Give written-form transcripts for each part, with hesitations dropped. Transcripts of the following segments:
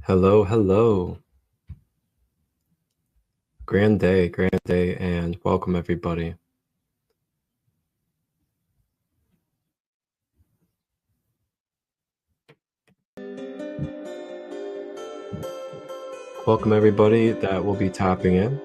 Hello, hello. Grand day, and welcome everybody. Welcome everybody that will be tapping in.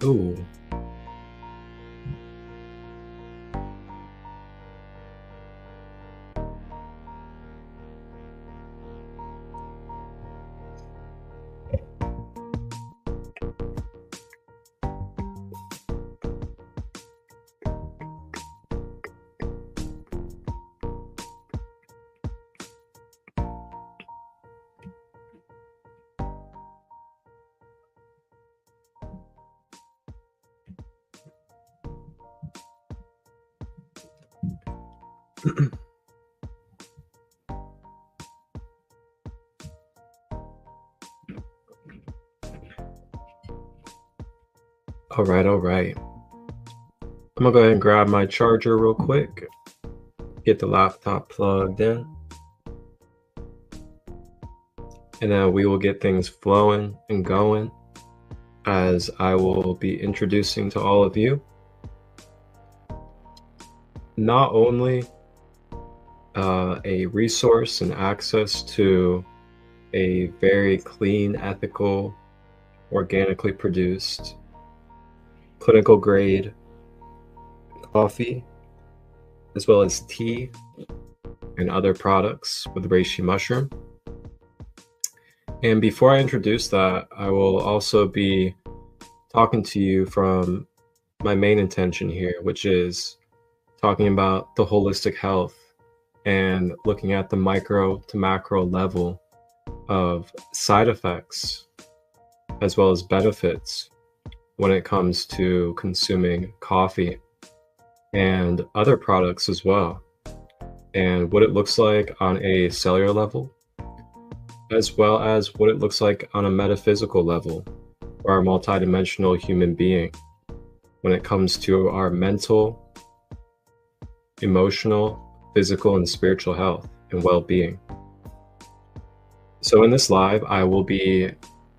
Ooh. All right. I'm gonna go ahead and grab my charger real quick, get the laptop plugged in, and then we will get things flowing and going as I will be introducing to all of you not only a resource and access to a very clean, ethical, organically produced, clinical grade coffee, as well as tea and other products with reishi mushroom. And before I introduce that, I will also be talking to you from my main intention here, which is talking about the holistic health and looking at the micro to macro level of side effects as well as benefits when it comes to consuming coffee and other products as well, and what it looks like on a cellular level, as well as what it looks like on a metaphysical level or a multidimensional human being when it comes to our mental, emotional, physical, and spiritual health and well-being. So in this live, I will be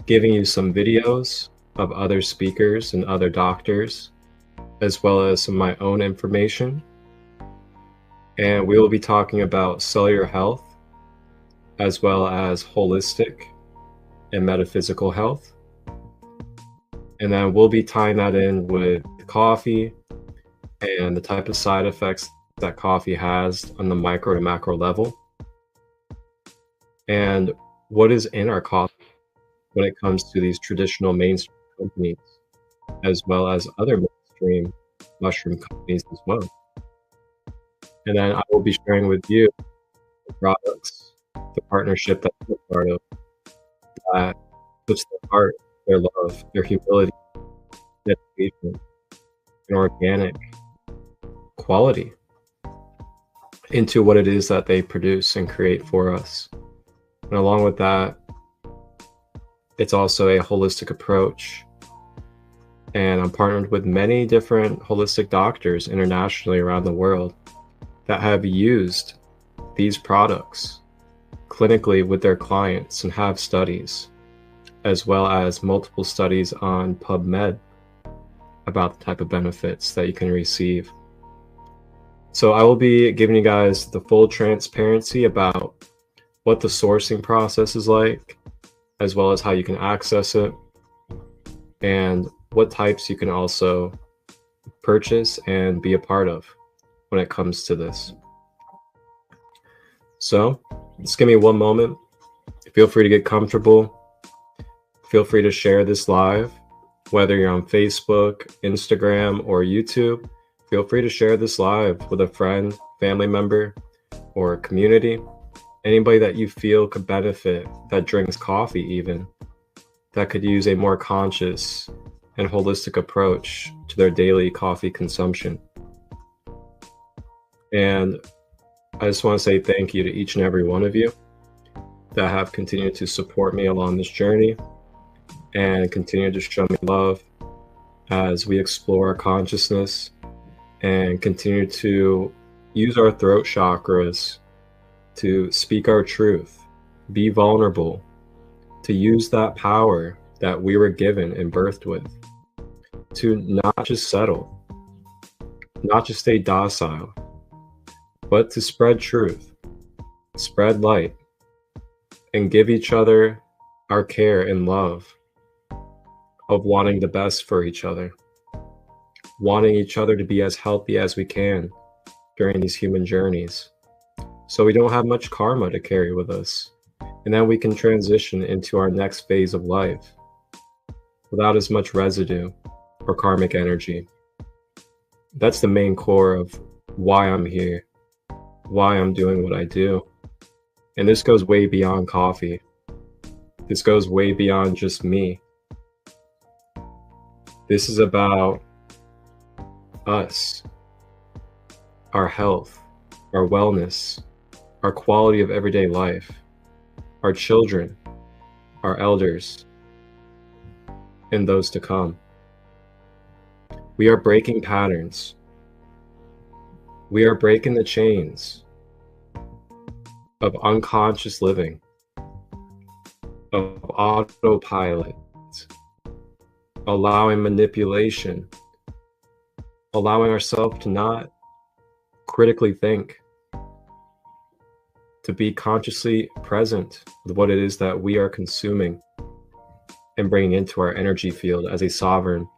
giving you some videos of other speakers and other doctors, as well as some of my own information. And we will be talking about cellular health, as well as holistic and metaphysical health. And then we'll be tying that in with coffee and the type of side effects that coffee has on the micro to macro level, and what is in our coffee when it comes to these traditional mainstream companies, as well as other mainstream mushroom companies as well. And then I will be sharing with you the products, the partnership that I'm a part of, that puts their heart, their love, their humility, dedication, and organic quality into what it is that they produce and create for us. And along with that, it's also a holistic approach. And I'm partnered with many different holistic doctors internationally around the world that have used these products clinically with their clients and have studies, as well as multiple studies on PubMed about the type of benefits that you can receive. So I will be giving you guys the full transparency about what the sourcing process is like, as well as how you can access it, and what types you can also purchase and be a part of when it comes to this. So just give me one moment. Feel free to get comfortable. Feel free to share this live, whether you're on Facebook, Instagram, or YouTube. Feel free to share this live with a friend, family member, or community. Anybody that you feel could benefit, that drinks coffee even, that could use a more conscious and holistic approach to their daily coffee consumption. And I just want to say thank you to each and every one of you that have continued to support me along this journey and continue to show me love as we explore our consciousness and continue to use our throat chakras to speak our truth, be vulnerable, to use that power that we were given and birthed with, to not just settle, not just stay docile, but to spread truth, spread light, and give each other our care and love of wanting the best for each other, wanting each other to be as healthy as we can during these human journeys, so we don't have much karma to carry with us, and then we can transition into our next phase of life without as much residue or karmic energy. That's the main core of why I'm here, why I'm doing what I do. And this goes way beyond coffee. This goes way beyond just me. This is about us, our health, our wellness, our quality of everyday life, our children, our elders, and those to come. We are breaking patterns. We are breaking the chains of unconscious living, of autopilot, allowing manipulation, allowing ourselves to not critically think, to be consciously present with what it is that we are consuming and bringing into our energy field as a sovereign,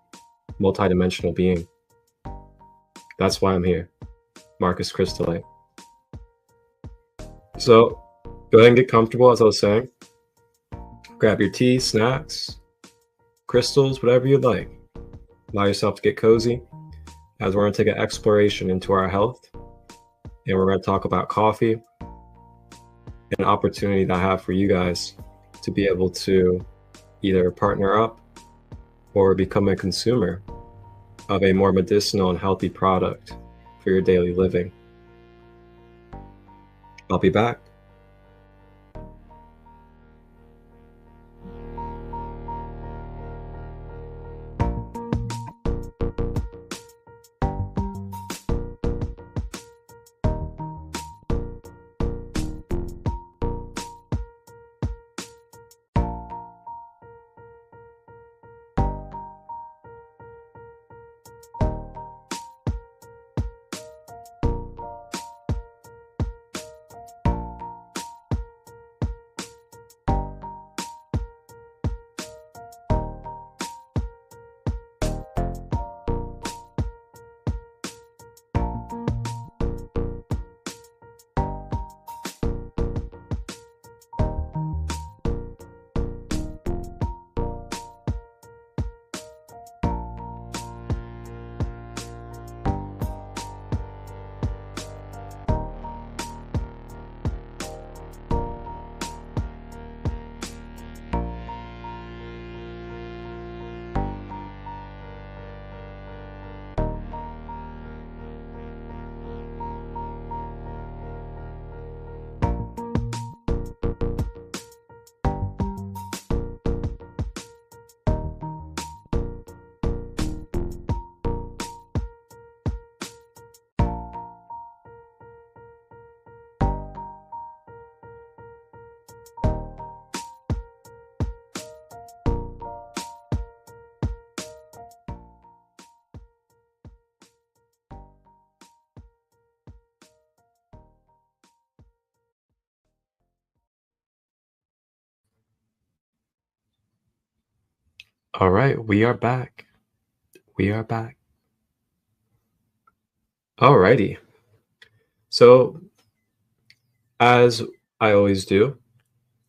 multidimensional being. That's why I'm here, Marcus Christolight. So go ahead and get comfortable, as I was saying. Grab your tea, snacks, crystals, whatever you'd like. Allow yourself to get cozy, as we're going to take an exploration into our health. And we're going to talk about coffee, an opportunity that I have for you guys to be able to either partner up or become a consumer of a more medicinal and healthy product for your daily living. I'll be back. All right, we are back. We are back. Alrighty. So, as I always do,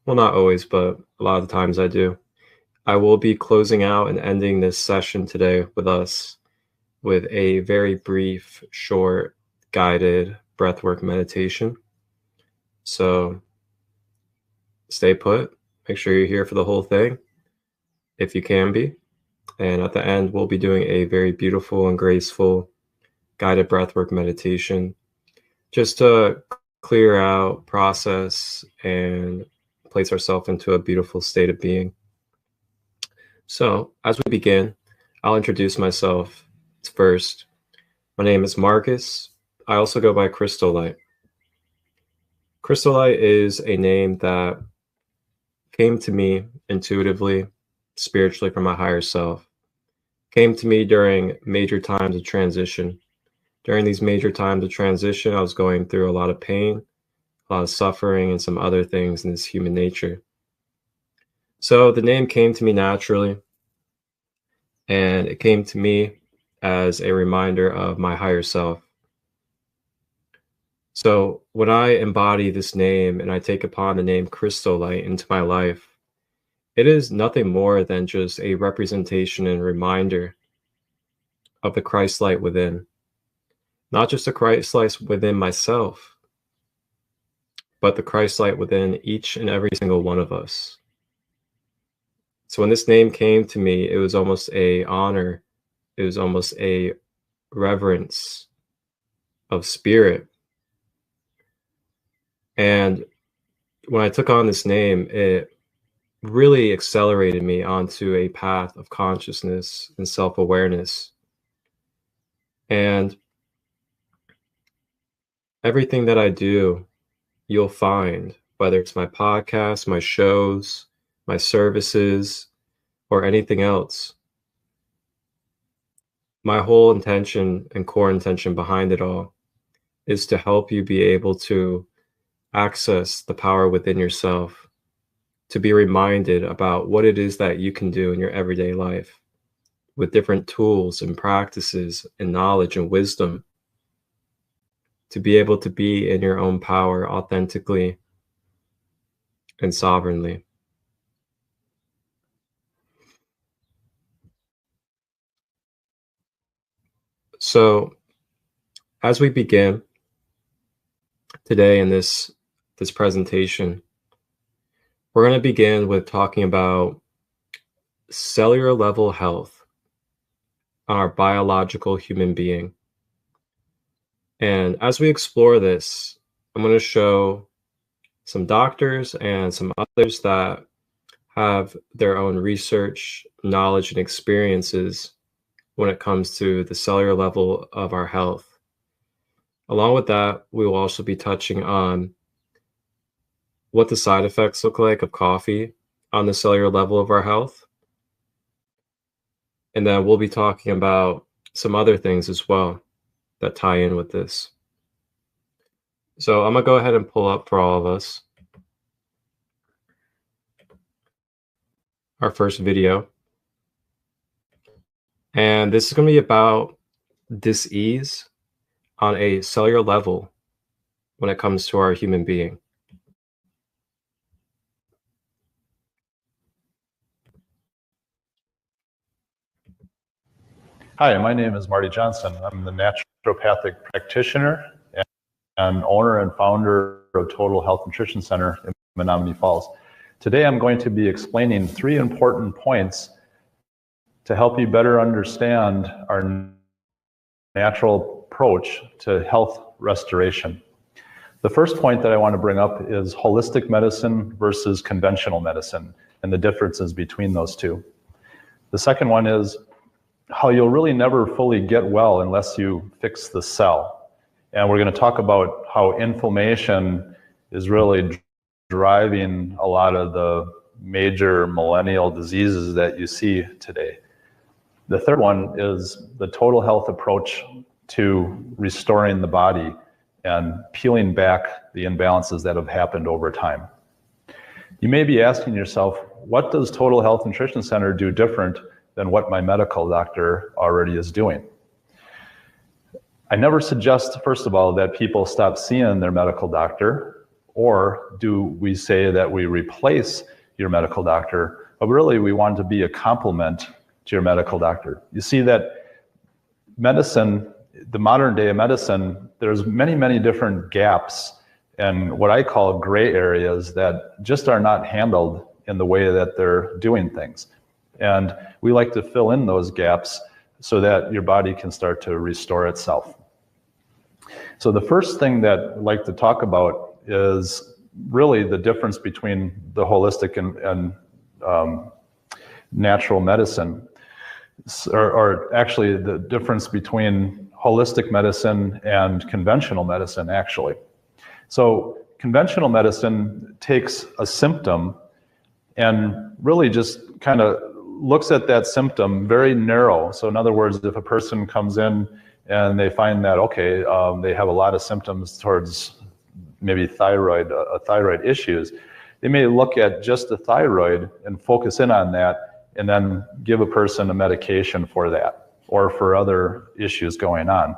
well, not always, but a lot of the times I do, I will be closing out and ending this session today with us with a very brief, short, guided breathwork meditation. So, stay put. Make sure you're here for the whole thing, if you can be. And at the end, we'll be doing a very beautiful and graceful guided breathwork meditation just to clear out, process, and place ourselves into a beautiful state of being. So, as we begin, I'll introduce myself first. My name is Marcus. I also go by Christolight. Christolight is a name that came to me intuitively, spiritually from my higher self. Came to me during major times of transition. During these major times of transition, I was going through a lot of pain, a lot of suffering, and some other things in this human nature. So the name came to me naturally, and it came to me as a reminder of my higher self. So when I embody this name and I take upon the name Christolight into my life, it is nothing more than just a representation and reminder of the Christ light within. Not just the Christ light within myself, but the Christ light within each and every single one of us. So when this name came to me, it was almost a honor. It was almost a reverence of spirit. And when I took on this name, it really accelerated me onto a path of consciousness and self-awareness. And everything that I do, you'll find, whether it's my podcast, my shows, my services, or anything else, my whole intention and core intention behind it all is to help you be able to access the power within yourself, to be reminded about what it is that you can do in your everyday life with different tools and practices and knowledge and wisdom, to be able to be in your own power authentically and sovereignly. So, as we begin today in this presentation, we're going to begin with talking about cellular level health on our biological human being. And as we explore this, I'm going to show some doctors and some others that have their own research, knowledge, and experiences when it comes to the cellular level of our health. Along with that, we will also be touching on what the side effects look like of coffee on the cellular level of our health. And then we'll be talking about some other things as well that tie in with this. So I'm going to go ahead and pull up for all of us our first video. And this is going to be about dis-ease on a cellular level when it comes to our human being. Hi, my name is Marty Johnson. I'm the naturopathic practitioner and owner and founder of Total Health Nutrition Center in Menominee Falls. Today I'm going to be explaining 3 important points to help you better understand our natural approach to health restoration. The first point that I want to bring up is holistic medicine versus conventional medicine and the differences between those two. The second one is how you'll really never fully get well unless you fix the cell. And we're going to talk about how inflammation is really driving a lot of the major millennial diseases that you see today. The third one is the total health approach to restoring the body and peeling back the imbalances that have happened over time. You may be asking yourself, what does Total Health Nutrition Center do different than what my medical doctor already is doing? I never suggest, first of all, that people stop seeing their medical doctor, or do we say that we replace your medical doctor, but really we want to be a complement to your medical doctor. You see that medicine, the modern day medicine, there's many, many different gaps and what I call gray areas that just are not handled in the way that they're doing things. And we like to fill in those gaps so that your body can start to restore itself. So the first thing that I'd like to talk about is really the difference between the holistic and natural medicine, or actually the difference between holistic medicine and conventional medicine, actually. So conventional medicine takes a symptom and really just kind of looks at that symptom very narrow. So in other words, if a person comes in and they find that, okay, they have a lot of symptoms towards maybe thyroid issues, they may look at just the thyroid and focus in on that and then give a person a medication for that or for other issues going on.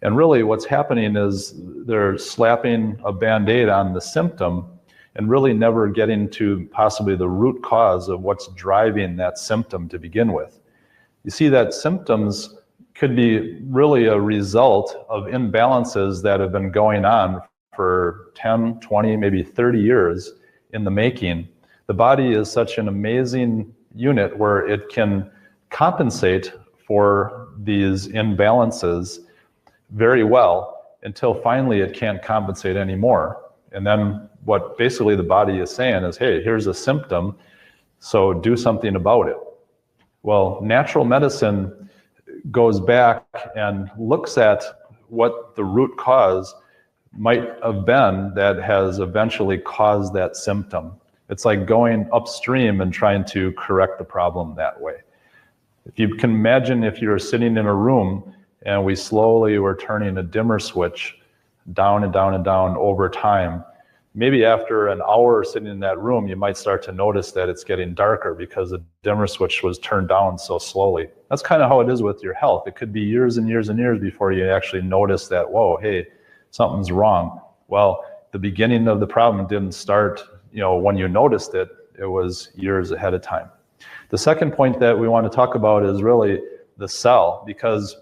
And really what's happening is they're slapping a Band-Aid on the symptom and really never getting to possibly the root cause of what's driving that symptom to begin with. You see that symptoms could be really a result of imbalances that have been going on for 10, 20, maybe 30 years in the making. The body is such an amazing unit where it can compensate for these imbalances very well until finally it can't compensate anymore. And then what basically the body is saying is, hey, here's a symptom, so do something about it. Well, natural medicine goes back and looks at what the root cause might have been that has eventually caused that symptom. It's like going upstream and trying to correct the problem that way. If you can imagine if you're sitting in a room and we slowly were turning a dimmer switch down and down and down over time, maybe after an hour sitting in that room, you might start to notice that it's getting darker because the dimmer switch was turned down so slowly. That's kind of how it is with your health. It could be years and years and years before you actually notice that, whoa, hey, something's wrong. Well, the beginning of the problem didn't start, when you noticed it. It was years ahead of time. The second point that we want to talk about is really the cell, because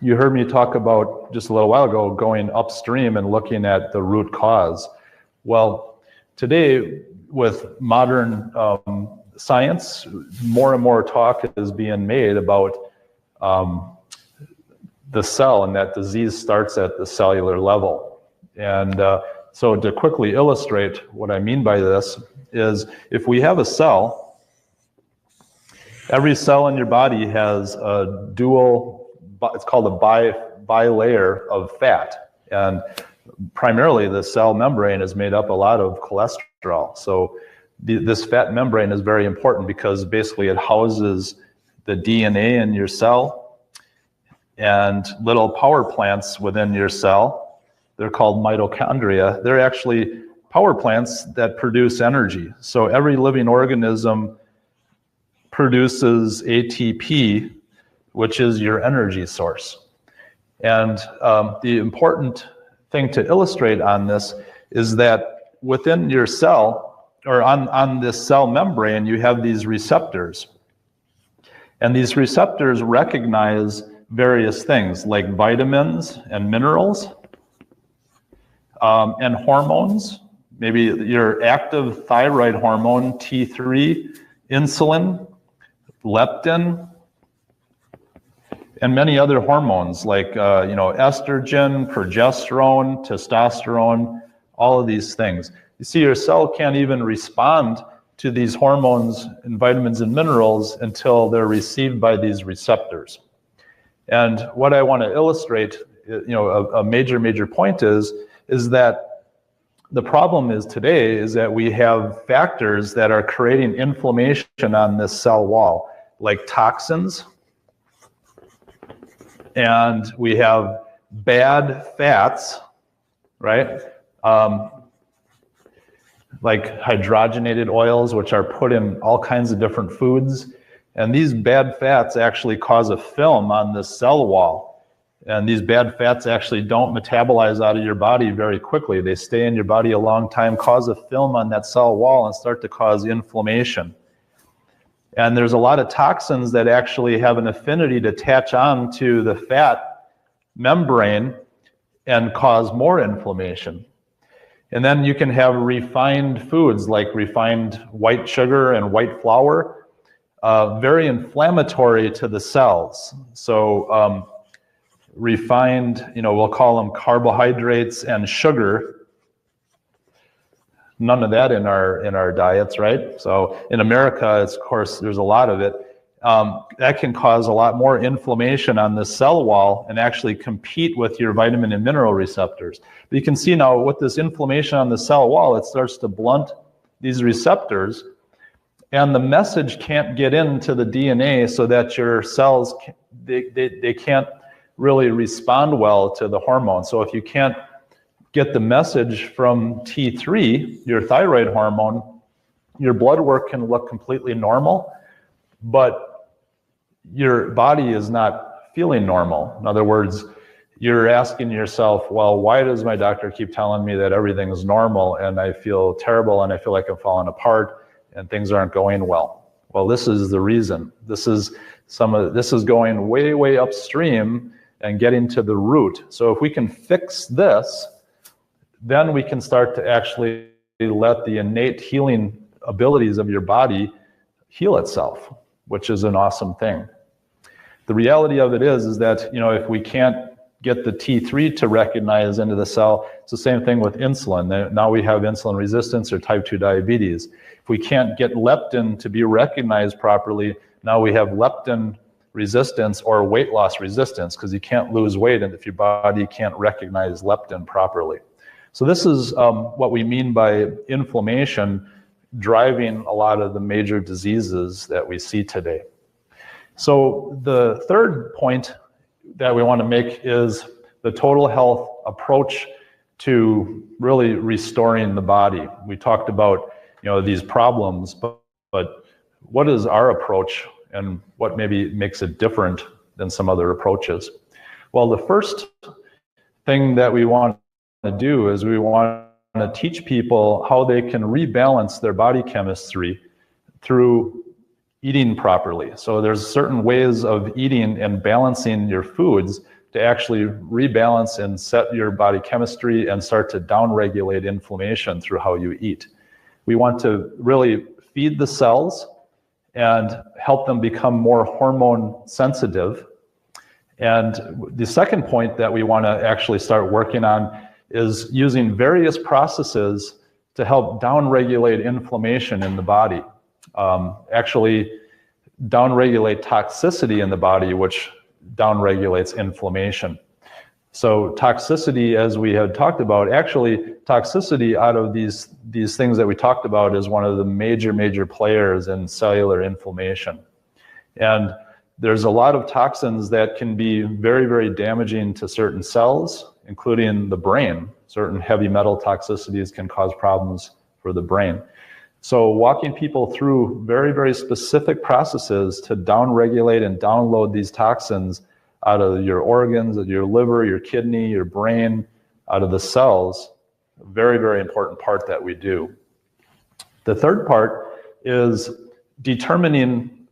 you heard me talk about just a little while ago going upstream and looking at the root cause. Well, today with modern science, more and more talk is being made about the cell, and that disease starts at the cellular level. And so to quickly illustrate what I mean by this is, if we have a cell, every cell in your body has a dual, it's called a bilayer of fat. And primarily the cell membrane is made up a lot of cholesterol. So this fat membrane is very important because basically it houses the DNA in your cell and little power plants within your cell. They're called mitochondria. They're actually power plants that produce energy. So every living organism produces ATP, which is your energy source. And the important thing to illustrate on this is that within your cell, or on this cell membrane, you have these receptors. And these receptors recognize various things like vitamins and minerals and hormones, maybe your active thyroid hormone, T3, insulin, leptin, and many other hormones like estrogen, progesterone, testosterone, all of these things. You see, your cell can't even respond to these hormones and vitamins and minerals until they're received by these receptors. And what I want to illustrate, a major point is that the problem is today is that we have factors that are creating inflammation on this cell wall, like toxins, and we have bad fats, right? Like hydrogenated oils, which are put in all kinds of different foods. And these bad fats actually cause a film on the cell wall. And these bad fats actually don't metabolize out of your body very quickly. They stay in your body a long time, cause a film on that cell wall, and start to cause inflammation. And there's a lot of toxins that actually have an affinity to attach on to the fat membrane and cause more inflammation. And then you can have refined foods like refined white sugar and white flour, very inflammatory to the cells. So refined, we'll call them carbohydrates and sugar. None of that in our diets, right? So in America, of course, there's a lot of it. That can cause a lot more inflammation on the cell wall and actually compete with your vitamin and mineral receptors. But you can see now with this inflammation on the cell wall, it starts to blunt these receptors, and the message can't get into the DNA so that your cells, they can't really respond well to the hormone. So if you can't get the message from T3, your thyroid hormone, your blood work can look completely normal, but your body is not feeling normal. In other words, you're asking yourself, well, why does my doctor keep telling me that everything's normal and I feel terrible and I feel like I'm falling apart and things aren't going well? Well, this is the reason. This is going way upstream and getting to the root. So if we can fix this, then we can start to actually let the innate healing abilities of your body heal itself, which is an awesome thing. The reality of it is that, if we can't get the T3 to recognize into the cell, it's the same thing with insulin. Now we have insulin resistance or type 2 diabetes. If we can't get leptin to be recognized properly, now we have leptin resistance or weight loss resistance, because you can't lose weight if your body can't recognize leptin properly. So this is what we mean by inflammation driving a lot of the major diseases that we see today. So the third point that we want to make is the total health approach to really restoring the body. We talked about, these problems, but what is our approach and what maybe makes it different than some other approaches? Well, the first thing that we want to do is we want to teach people how they can rebalance their body chemistry through eating properly. So there's certain ways of eating and balancing your foods to actually rebalance and set your body chemistry and start to downregulate inflammation through how you eat. We want to really feed the cells and help them become more hormone sensitive. And the second point that we want to actually start working on is using various processes to help downregulate inflammation in the body. Actually downregulate toxicity in the body, which downregulates inflammation. So toxicity, as we had talked about, actually toxicity out of these things that we talked about is one of the major players in cellular inflammation. And there's a lot of toxins that can be very damaging to certain cells, including the brain. Certain heavy metal toxicities can cause problems for the brain. So walking people through very specific processes to downregulate and download these toxins out of your organs, your liver, your kidney, your brain, out of the cells, very important part that we do. The third part is determining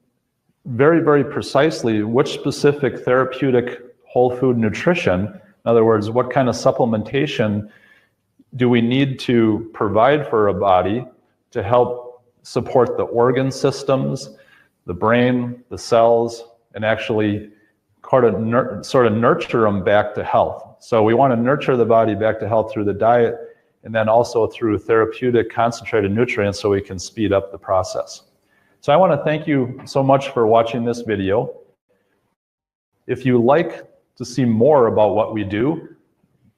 very precisely which specific therapeutic whole food nutrition, in other words, what kind of supplementation do we need to provide for a body to help support the organ systems, the brain, the cells, and actually sort of nurture them back to health. So we want to nurture the body back to health through the diet and then also through therapeutic concentrated nutrients so we can speed up the process. So I want to thank you so much for watching this video. If you like to see more about what we do,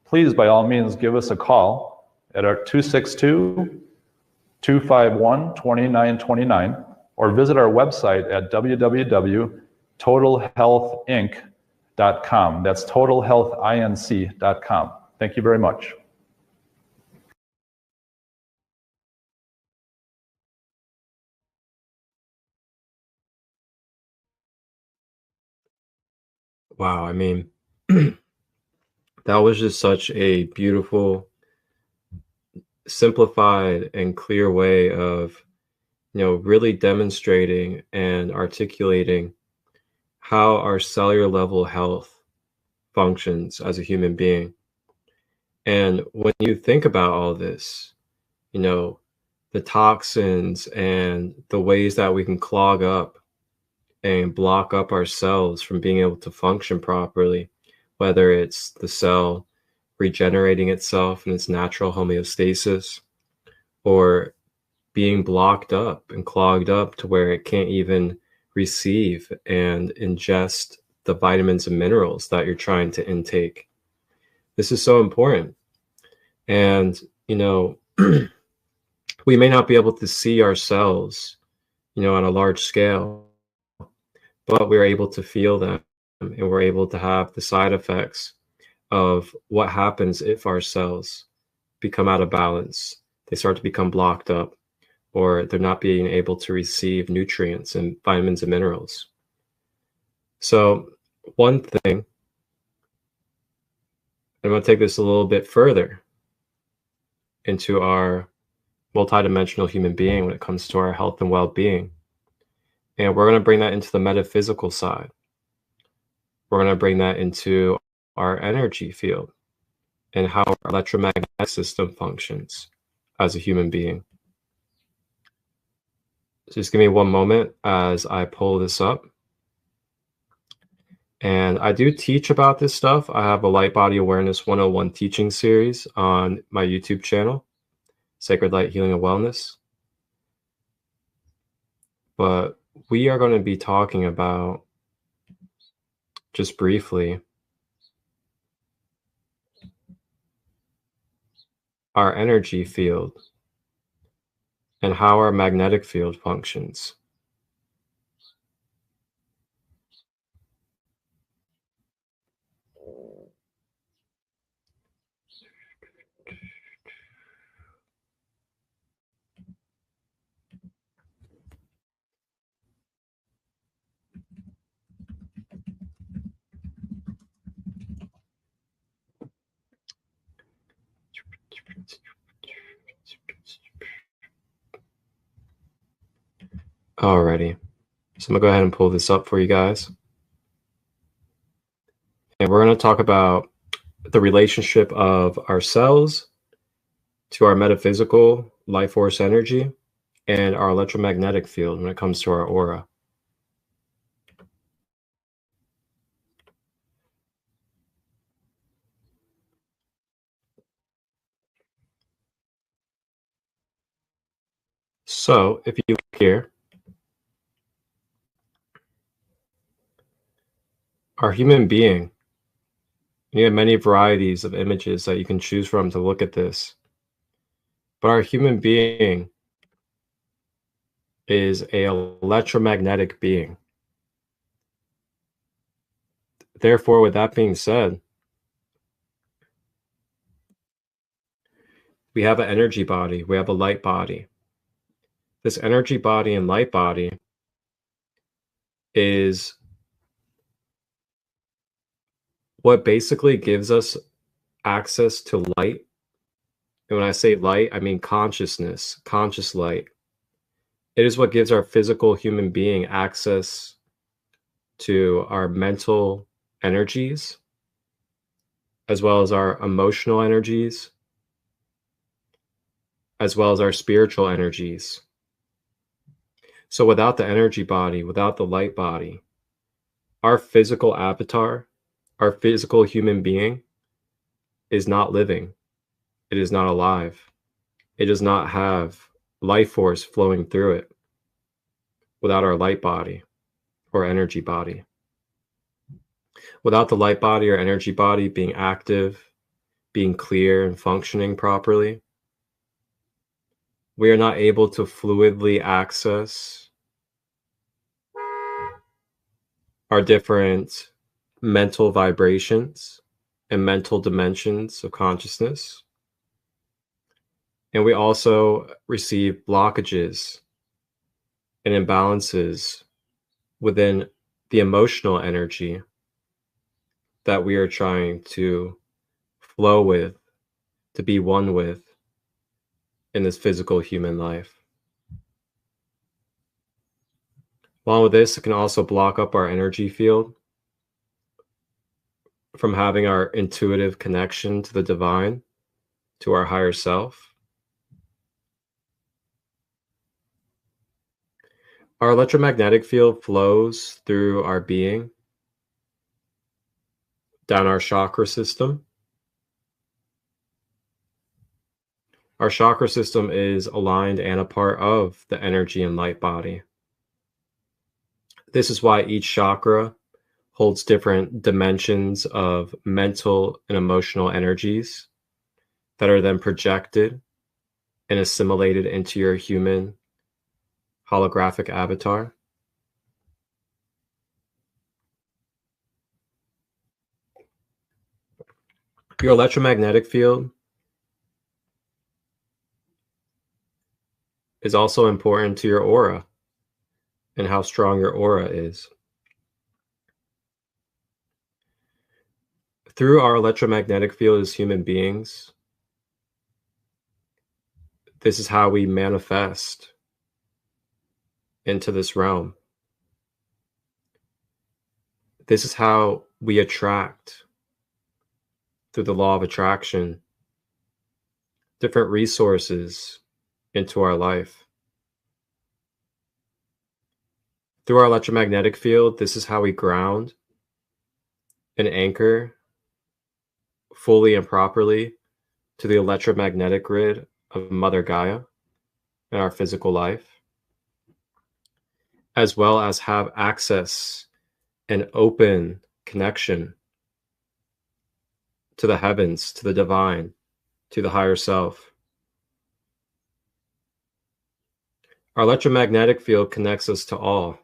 please by all means give us a call at our 262-251-2929 or visit our website at www.totalhealthinc.com. That's totalhealthinc.com. Thank you very much. Wow, I mean, that was just such a beautiful, simplified, and clear way of, really demonstrating and articulating how our cellular level health functions as a human being. And when you think about all this, the toxins and the ways that we can clog up and block up our cells from being able to function properly, whether it's the cell regenerating itself in its natural homeostasis or being blocked up and clogged up to where it can't even receive and ingest the vitamins and minerals that you're trying to intake. This is so important. And, we may not be able to see ourselves, on a large scale, but we're able to feel them and we're able to have the side effects of what happens if our cells become out of balance. They start to become blocked up, or they're not being able to receive nutrients and vitamins and minerals. So one thing, I'm going to take this a little bit further into our multidimensional human being when it comes to our health and well-being. And we're going to bring that into the metaphysical side. We're going to bring that into our energy field and how our electromagnetic system functions as a human being. Just give me one moment as I pull this up. And I do teach about this stuff. I have a Light Body Awareness 101 teaching series on my YouTube channel, Sacred Light Healing and Wellness. But we are going to be talking about, just briefly, our energy field and how our magnetic field functions. Alrighty. So I'm gonna go ahead and pull this up for you guys. And we're gonna talk about the relationship of our cells to our metaphysical life force energy and our electromagnetic field when it comes to our aura. So if you look here, our human being, you have many varieties of images that you can choose from to look at this. But our human being is an electromagnetic being. Therefore, with that being said, we have an energy body, we have a light body. This energy body and light body is what basically gives us access to light. And when I say light, I mean consciousness, conscious light. It is what gives our physical human being access to our mental energies, as well as our emotional energies, as well as our spiritual energies. So without the energy body, without the light body, our physical avatar, our physical human being is not living. It is not alive. It does not have life force flowing through it without our light body or energy body. Without the light body or energy body being active, being clear and functioning properly, we are not able to fluidly access our different mental vibrations and mental dimensions of consciousness. And we also receive blockages and imbalances within the emotional energy that we are trying to flow with, to be one with in this physical human life. Along with this, it can also block up our energy field from having our intuitive connection to the divine, to our higher self. Our electromagnetic field flows through our being, down our chakra system. Our chakra system is aligned and a part of the energy and light body. This is why each chakra holds different dimensions of mental and emotional energies that are then projected and assimilated into your human holographic avatar. Your electromagnetic field is also important to your aura and how strong your aura is. Through our electromagnetic field as human beings, this is how we manifest into this realm. This is how we attract, through the law of attraction, different resources into our life. Through our electromagnetic field, this is how we ground and anchor fully and properly to the electromagnetic grid of Mother Gaia in our physical life, as well as have access and open connection to the heavens, to the divine, to the higher self. Our electromagnetic field connects us to all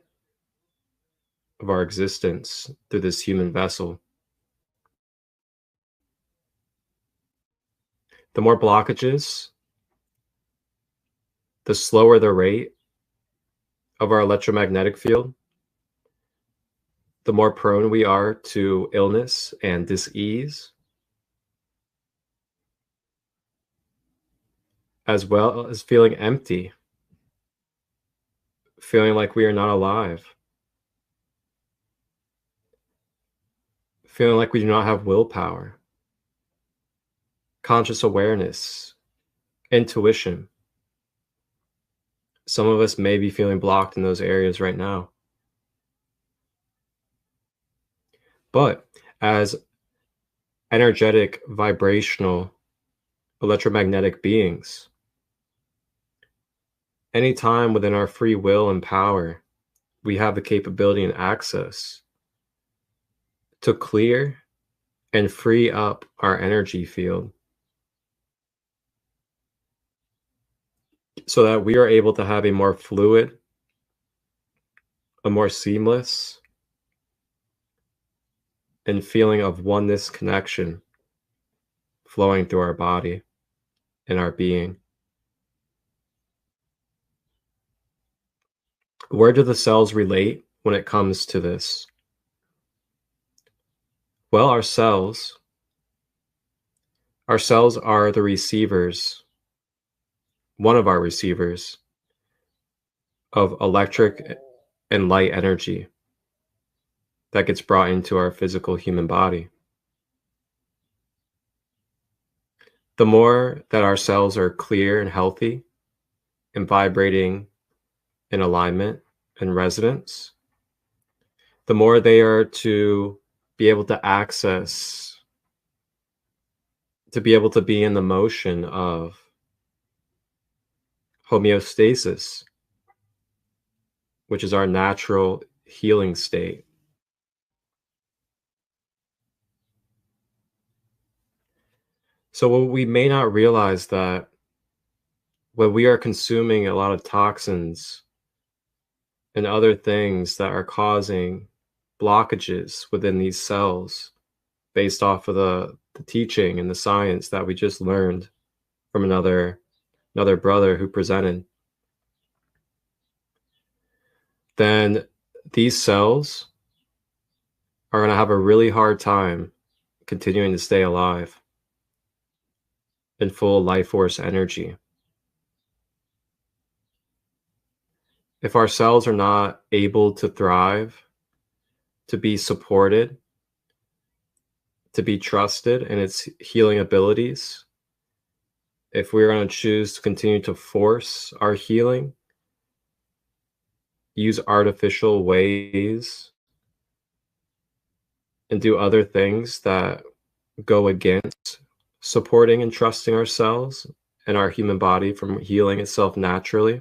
of our existence through this human vessel. The more blockages, the slower the rate of our electromagnetic field, the more prone we are to illness and dis-ease. as well as feeling empty, feeling like we are not alive, feeling like we do not have willpower, conscious awareness, intuition. Some of us may be feeling blocked in those areas right now. But as energetic, vibrational, electromagnetic beings, anytime within our free will and power, we have the capability and access to clear and free up our energy field so that we are able to have a more fluid, a more seamless, and feeling of oneness connection flowing through our body and our being. Where do the cells relate when it comes to this? Well, our cells are the receivers, one of our receivers of electric and light energy that gets brought into our physical human body. The more that our cells are clear and healthy and vibrating in alignment and resonance, the more they are to be able to access, to be able to be in the motion of homeostasis, which is our natural healing state. So what we may not realize that when we are consuming a lot of toxins and other things that are causing blockages within these cells based off of the teaching and the science that we just learned from another brother who presented, then these cells are going to have a really hard time continuing to stay alive in full life force energy. If our cells are not able to thrive, to be supported, to be trusted in its healing abilities, if we're going to choose to continue to force our healing, use artificial ways, and do other things that go against supporting and trusting ourselves and our human body from healing itself naturally,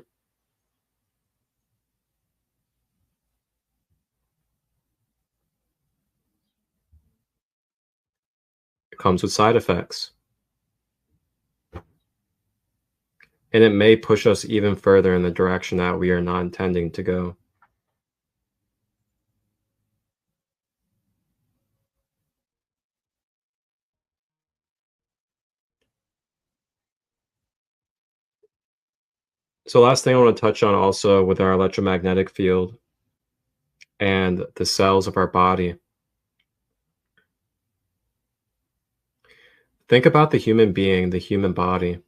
it comes with side effects. And it may push us even further in the direction that we are not intending to go. So last thing I want to touch on also with our electromagnetic field and the cells of our body. Think about the human being, the human body.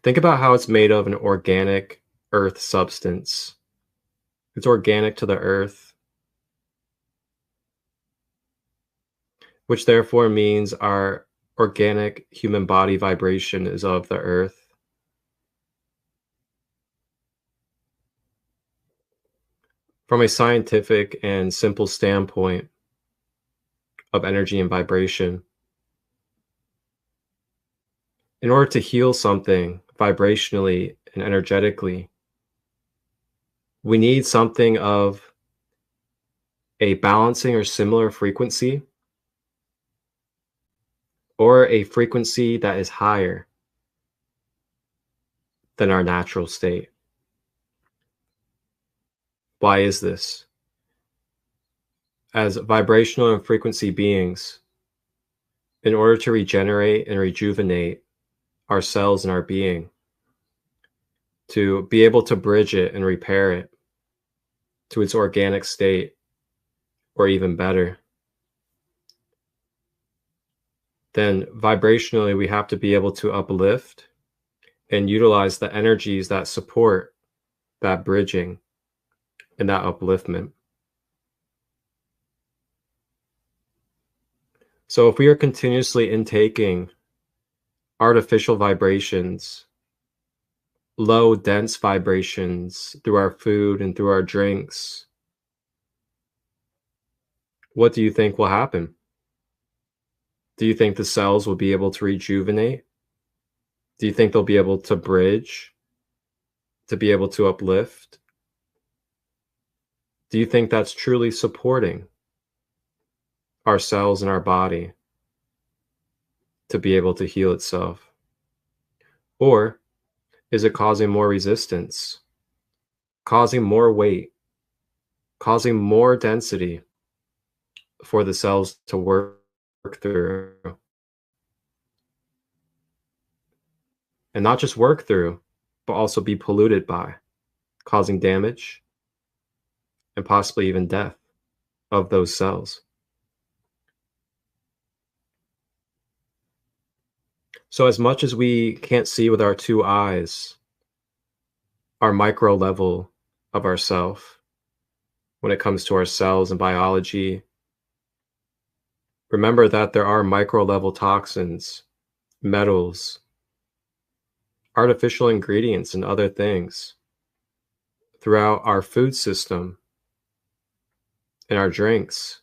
Think about how it's made of an organic earth substance. It's organic to the earth, which therefore means our organic human body vibration is of the earth. From a scientific and simple standpoint of energy and vibration, in order to heal something vibrationally and energetically, we need something of a balancing or similar frequency, or a frequency that is higher than our natural state. Why is this? As vibrational and frequency beings, in order to regenerate and rejuvenate our cells and our being, to be able to bridge it and repair it to its organic state, or even better, then vibrationally we have to be able to uplift and utilize the energies that support that bridging and that upliftment. So if we are continuously intaking artificial vibrations, low, dense vibrations through our food and through our drinks, what do you think will happen? Do you think the cells will be able to rejuvenate? Do you think they'll be able to bridge, to be able to uplift? Do you think that's truly supporting our cells and our body to be able to heal itself? Or is it causing more resistance, causing more weight, causing more density for the cells to work through? And not just work through, but also be polluted by, causing damage and possibly even death of those cells. So as much as we can't see with our two eyes, our micro level of ourself, when it comes to our cells and biology, remember that there are micro level toxins, metals, artificial ingredients, and other things throughout our food system and our drinks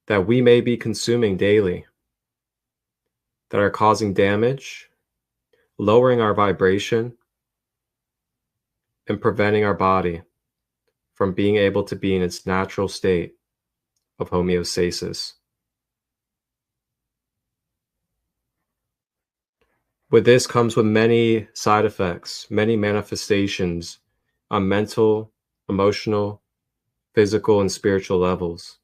that we may be consuming daily that are causing damage, lowering our vibration, and preventing our body from being able to be in its natural state of homeostasis. With this comes with many side effects, many manifestations on mental, emotional, physical, and spiritual levels.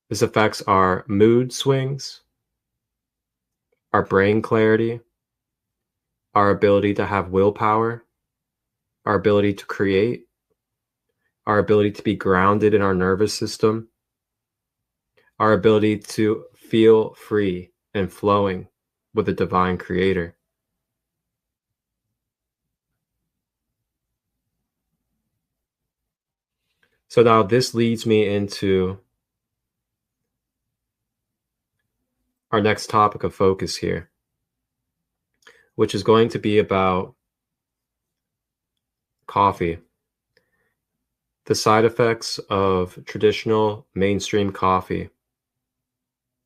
This affects our mood swings, our brain clarity, our ability to have willpower, our ability to create, our ability to be grounded in our nervous system, our ability to feel free and flowing with the divine creator. So now this leads me into our next topic of focus here, which is going to be about coffee. The side effects of traditional mainstream coffee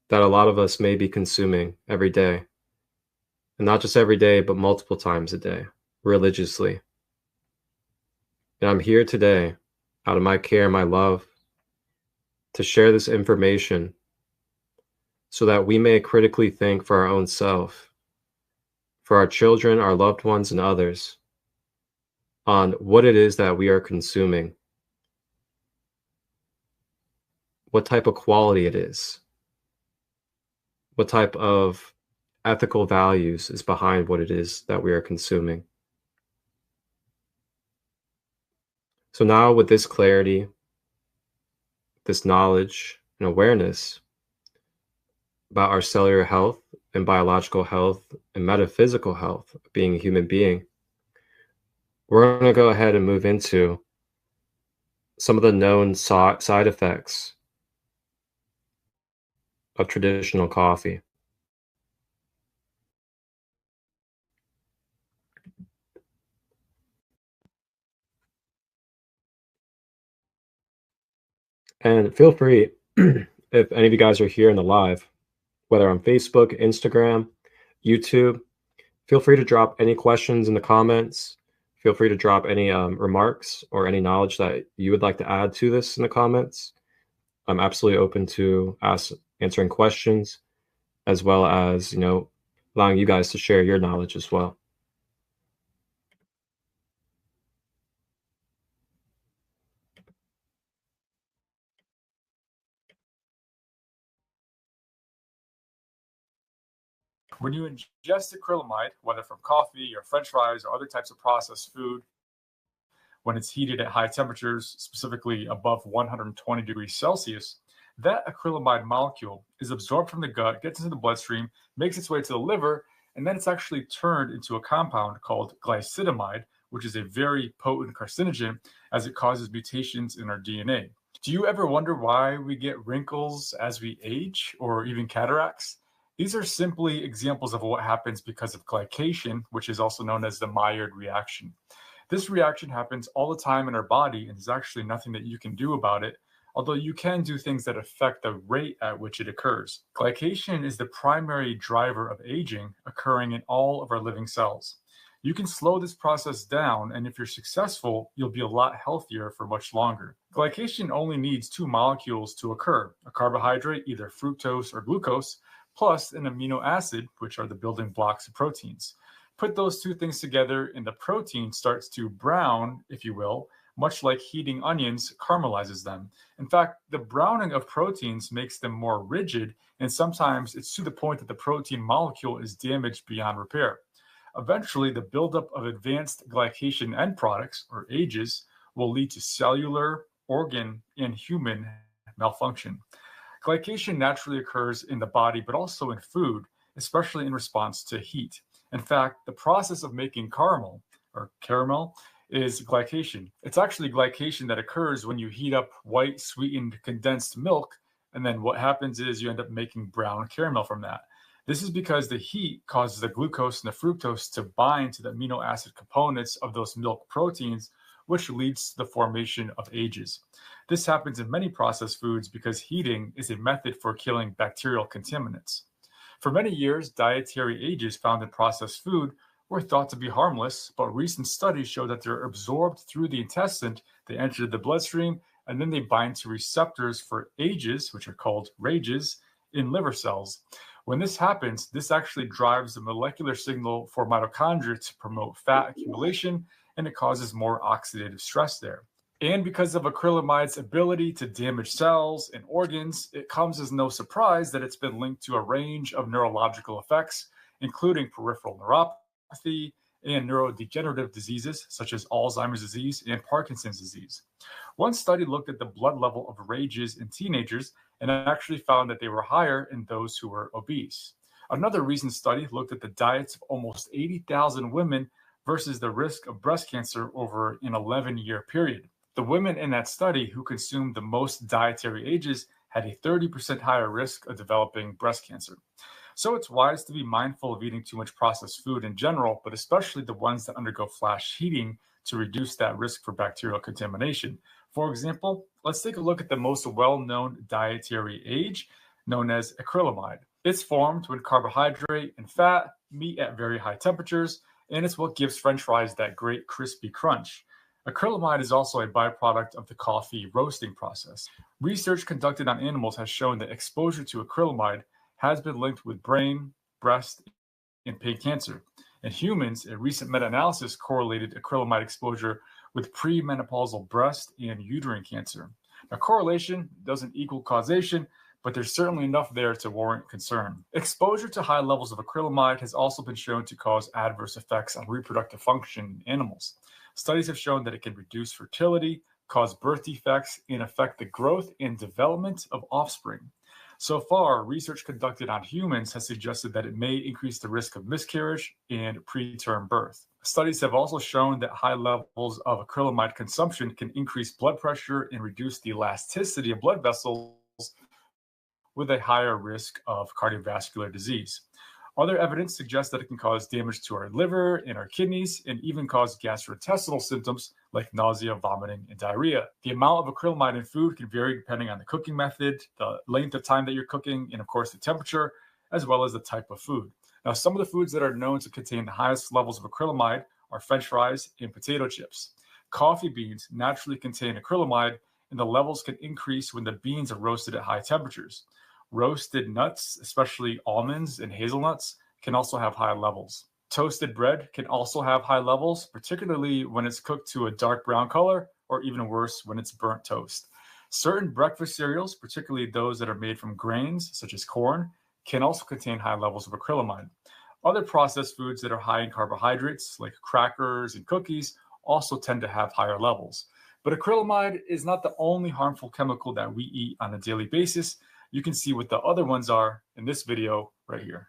that a lot of us may be consuming every day. And not just every day, but multiple times a day, religiously. And I'm here today, out of my care and my love, to share this information so that we may critically think for our own self, for our children, our loved ones, and others, on what it is that we are consuming, what type of quality it is, what type of ethical values is behind what it is that we are consuming. So now with this clarity, this knowledge and awareness about our cellular health and biological health and metaphysical health of being a human being, we're going to go ahead and move into some of the known side effects of traditional coffee. And feel free, if any of you guys are here in the live, whether on Facebook, Instagram, YouTube, feel free to drop any questions in the comments. Feel free to drop any remarks or any knowledge that you would like to add to this in the comments. I'm absolutely open to answering questions, as well as, allowing you guys to share your knowledge as well. When you ingest acrylamide, whether from coffee or French fries or other types of processed food, when it's heated at high temperatures, specifically above 120 degrees Celsius, that acrylamide molecule is absorbed from the gut, gets into the bloodstream, makes its way to the liver, and then it's actually turned into a compound called glycitamide, which is a very potent carcinogen as it causes mutations in our DNA. Do you ever wonder why we get wrinkles as we age or even cataracts? These are simply examples of what happens because of glycation, which is also known as the Maillard reaction. This reaction happens all the time in our body, and there's actually nothing that you can do about it, although you can do things that affect the rate at which it occurs. Glycation is the primary driver of aging occurring in all of our living cells. You can slow this process down, and if you're successful, you'll be a lot healthier for much longer. Glycation only needs two molecules to occur, a carbohydrate, either fructose or glucose, plus an amino acid, which are the building blocks of proteins. Put those two things together, and the protein starts to brown, if you will, much like heating onions caramelizes them. In fact, the browning of proteins makes them more rigid, and sometimes it's to the point that the protein molecule is damaged beyond repair. Eventually, the buildup of advanced glycation end products, or AGEs, will lead to cellular, organ, and human malfunction. Glycation naturally occurs in the body, but also in food, especially in response to heat. In fact, the process of making caramel is glycation. It's actually glycation that occurs when you heat up white sweetened condensed milk, and then what happens is you end up making brown caramel from that. This is because the heat causes the glucose and the fructose to bind to the amino acid components of those milk proteins, which leads to the formation of AGEs. This happens in many processed foods because heating is a method for killing bacterial contaminants. For many years, dietary AGEs found in processed food were thought to be harmless, but recent studies show that they're absorbed through the intestine, they enter the bloodstream, and then they bind to receptors for AGEs, which are called RAGEs, in liver cells. When this happens, this actually drives the molecular signal for mitochondria to promote fat accumulation, and it causes more oxidative stress there. And because of acrylamide's ability to damage cells and organs, it comes as no surprise that it's been linked to a range of neurological effects, including peripheral neuropathy and neurodegenerative diseases such as Alzheimer's disease and Parkinson's disease. One study looked at the blood level of RAGEs in teenagers and actually found that they were higher in those who were obese. Another recent study looked at the diets of almost 80,000 women versus the risk of breast cancer over an 11-year period. The women in that study who consumed the most dietary AGEs had a 30% higher risk of developing breast cancer. So it's wise to be mindful of eating too much processed food in general, but especially the ones that undergo flash heating to reduce that risk for bacterial contamination. For example, let's take a look at the most well-known dietary AGE, known as acrylamide. It's formed when carbohydrate and fat meet at very high temperatures, and it's what gives French fries that great crispy crunch. Acrylamide is also a byproduct of the coffee roasting process. Research conducted on animals has shown that exposure to acrylamide has been linked with brain, breast, and pig cancer. In humans, a recent meta-analysis correlated acrylamide exposure with premenopausal breast and uterine cancer. Now, correlation doesn't equal causation, but there's certainly enough there to warrant concern. Exposure to high levels of acrylamide has also been shown to cause adverse effects on reproductive function in animals. Studies have shown that it can reduce fertility, cause birth defects, and affect the growth and development of offspring. So far, research conducted on humans has suggested that it may increase the risk of miscarriage and preterm birth. Studies have also shown that high levels of acrylamide consumption can increase blood pressure and reduce the elasticity of blood vessels with a higher risk of cardiovascular disease. Other evidence suggests that it can cause damage to our liver and our kidneys and even cause gastrointestinal symptoms like nausea, vomiting, and diarrhea. The amount of acrylamide in food can vary depending on the cooking method, the length of time that you're cooking, and of course the temperature, as well as the type of food. Now, some of the foods that are known to contain the highest levels of acrylamide are French fries and potato chips. Coffee beans naturally contain acrylamide, and the levels can increase when the beans are roasted at high temperatures. Roasted nuts, especially almonds and hazelnuts, can also have high levels. Toasted bread can also have high levels, particularly when it's cooked to a dark brown color, or even worse, when it's burnt toast. Certain breakfast cereals, particularly those that are made from grains, such as corn, can also contain high levels of acrylamide. Other processed foods that are high in carbohydrates, like crackers and cookies, also tend to have higher levels. But acrylamide is not the only harmful chemical that we eat on a daily basis. You can see what the other ones are in this video right here.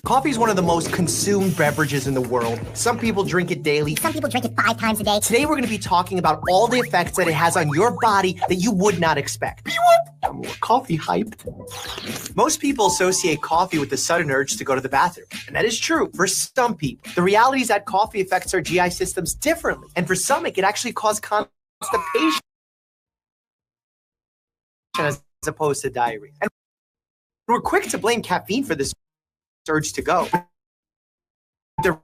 Coffee is one of the most consumed beverages in the world. Some people drink it daily. Some people drink it 5 times a day. Today we're going to be talking about all the effects that it has on your body that you would not expect. I'm more coffee hyped. Most people associate coffee with the sudden urge to go to the bathroom. And that is true for some people. The reality is that coffee affects our GI systems differently. And for some, it can actually cause constipation as opposed to diarrhea. And we're quick to blame caffeine for this urge to go. The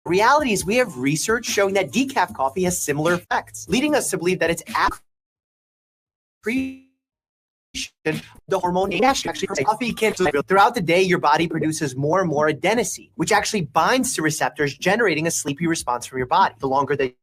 reality is we have research showing that decaf coffee has similar effects, leading us to believe that it's the hormone actually coffee can throughout the day your body produces more and more adenosine, which actually binds to receptors, generating a sleepy response from your body. The longer that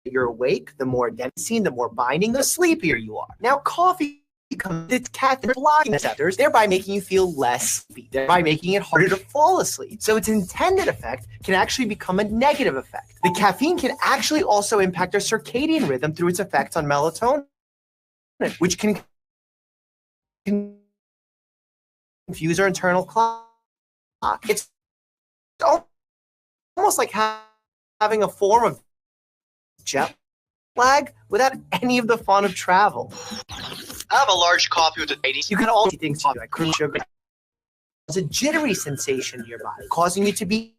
you're awake, the more adenosine, the more binding, the sleepier you are. Now coffee it's caffeine blocking receptors, thereby making you feel less sleepy, thereby making it harder to fall asleep. So its intended effect can actually become a negative effect. The caffeine can actually also impact our circadian rhythm through its effects on melatonin, which can confuse our internal clock. It's almost like having a form of jet lag without any of the fun of travel. Have a large coffee with the ladies. You can also eat things like cream sugar. It's a jittery sensation in your body, causing you to be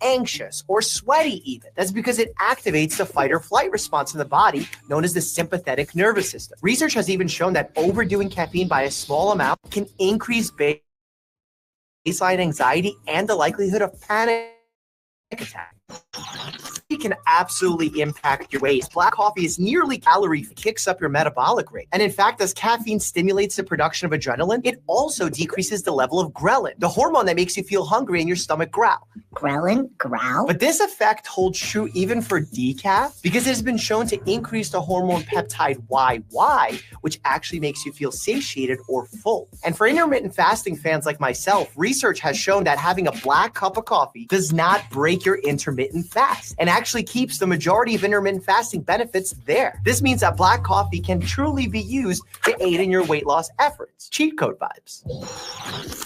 anxious or sweaty even. That's because it activates the fight or flight response in the body, known as the sympathetic nervous system. Research has even shown that overdoing caffeine by a small amount can increase baseline anxiety and the likelihood of panic attack. It can absolutely impact your weight. Black coffee is nearly calorie-free, kicks up your metabolic rate. And in fact, as caffeine stimulates the production of adrenaline, it also decreases the level of ghrelin, the hormone that makes you feel hungry and your stomach growl. Ghrelin? Growl? But this effect holds true even for decaf because it has been shown to increase the hormone peptide YY, which actually makes you feel satiated or full. And for intermittent fasting fans like myself, research has shown that having a black cup of coffee does not break your intermittent fast and actually keeps the majority of intermittent fasting benefits there. This means that black coffee can truly be used to aid in your weight loss efforts. Cheat code vibes.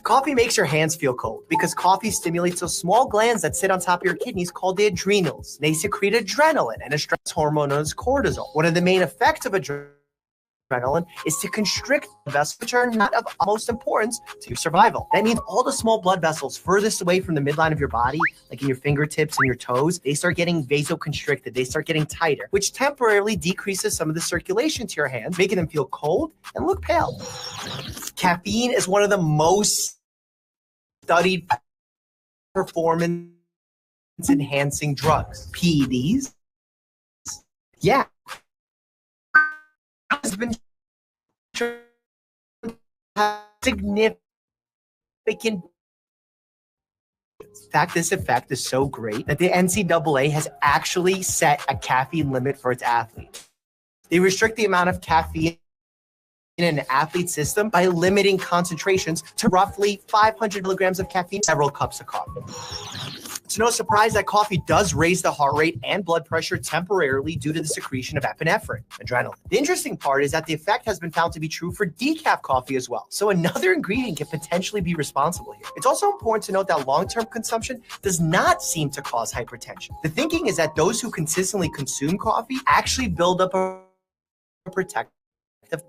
Coffee makes your hands feel cold because coffee stimulates those small glands that sit on top of your kidneys called the adrenals. They secrete adrenaline and a stress hormone known as cortisol. One of the main effects of adrenaline is to constrict vessels, which are not of utmost importance to your survival. That means all the small blood vessels furthest away from the midline of your body, like in your fingertips and your toes, they start getting vasoconstricted. They start getting tighter, which temporarily decreases some of the circulation to your hands, making them feel cold and look pale. Caffeine is one of the most studied performance enhancing drugs. PEDs? Yeah. Has been significant. In fact, this effect is so great that the NCAA has actually set a caffeine limit for its athletes. They restrict the amount of caffeine in an athlete's system by limiting concentrations to roughly 500 milligrams of caffeine, several cups of coffee. It's no surprise that coffee does raise the heart rate and blood pressure temporarily due to the secretion of epinephrine, adrenaline. The interesting part is that the effect has been found to be true for decaf coffee as well. So another ingredient can potentially be responsible here. It's also important to note that long-term consumption does not seem to cause hypertension. The thinking is that those who consistently consume coffee actually build up a protective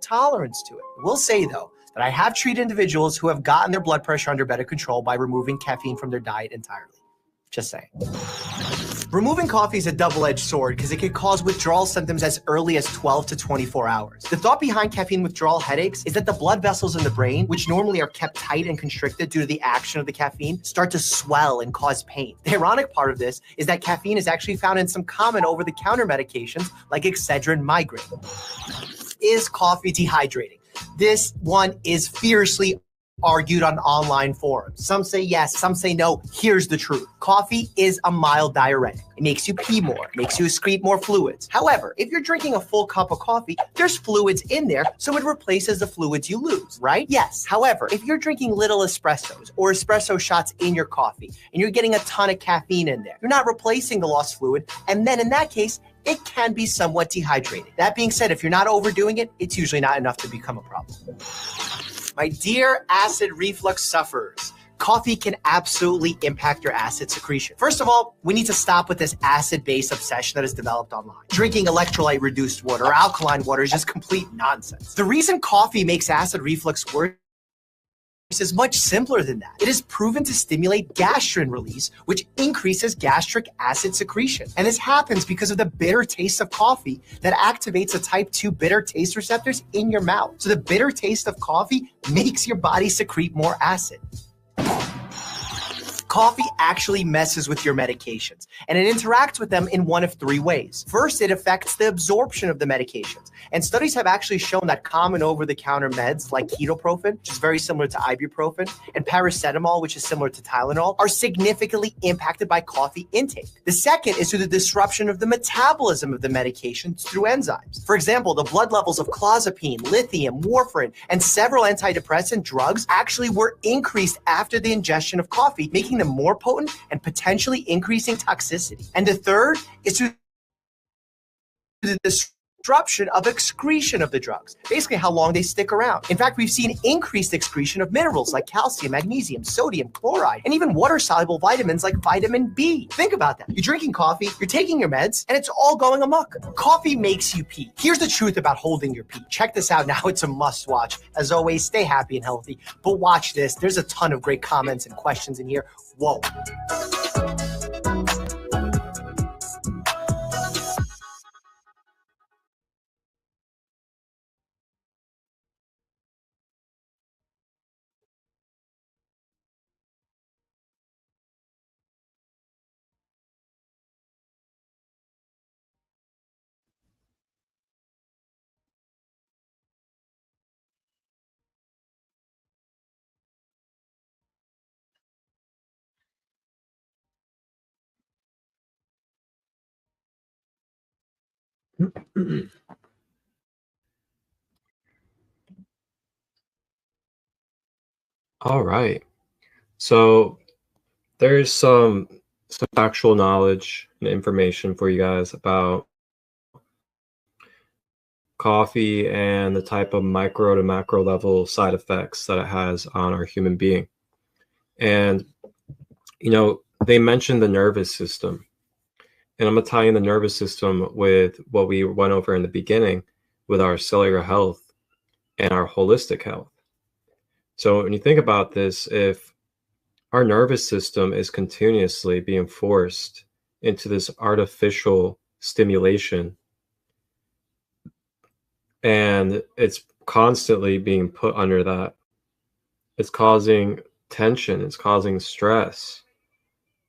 tolerance to it. I will say though, that I have treated individuals who have gotten their blood pressure under better control by removing caffeine from their diet entirely. Just saying. Removing coffee is a double-edged sword because it can cause withdrawal symptoms as early as 12 to 24 hours. The thought behind caffeine withdrawal headaches is that the blood vessels in the brain, which normally are kept tight and constricted due to the action of the caffeine, start to swell and cause pain. The ironic part of this is that caffeine is actually found in some common over-the-counter medications like Excedrin migraine. Is coffee dehydrating? This one is fiercely argued on online forums. Some say yes, some say no. Here's the truth. Coffee is a mild diuretic. It makes you pee more, makes you excrete more fluids. However, if you're drinking a full cup of coffee, there's fluids in there, so it replaces the fluids you lose, right? Yes. However, if you're drinking little espressos or espresso shots in your coffee and you're getting a ton of caffeine in there, you're not replacing the lost fluid, and then in that case, it can be somewhat dehydrated. That being said, if you're not overdoing it, it's usually not enough to become a problem. My dear acid reflux sufferers, coffee can absolutely impact your acid secretion. First of all, we need to stop with this acid-based obsession that is developed online. Drinking electrolyte-reduced water or alkaline water is just complete nonsense. The reason coffee makes acid reflux worse is much simpler than that. It is proven to stimulate gastrin release, which increases gastric acid secretion. And this happens because of the bitter taste of coffee that activates the type 2 bitter taste receptors in your mouth. So the bitter taste of coffee makes your body secrete more acid. Coffee actually messes with your medications, and it interacts with them in one of 3 ways. First, it affects the absorption of the medications, and studies have actually shown that common over-the-counter meds like ketoprofen, which is very similar to ibuprofen, and paracetamol, which is similar to Tylenol, are significantly impacted by coffee intake. The second is through the disruption of the metabolism of the medications through enzymes. For example, the blood levels of clozapine, lithium, warfarin, and several antidepressant drugs actually were increased after the ingestion of coffee, making them more potent and potentially increasing toxicity. And the third is through the disruption of excretion of the drugs, basically how long they stick around. In fact, we've seen increased excretion of minerals like calcium, magnesium, sodium, chloride, and even water-soluble vitamins like vitamin B. Think about that. You're drinking coffee, you're taking your meds, and it's all going amok. Coffee makes you pee. Here's the truth about holding your pee. Check this out now. It's a must-watch. As always, stay happy and healthy. But watch this. There's a ton of great comments and questions in here. Whoa. All right. So there's some factual knowledge and information for you guys about coffee and the type of micro to macro level side effects that it has on our human being. And, they mentioned the nervous system. And I'm going to tie in the nervous system with what we went over in the beginning with our cellular health and our holistic health. So when you think about this, if our nervous system is continuously being forced into this artificial stimulation, and it's constantly being put under that, it's causing tension, it's causing stress,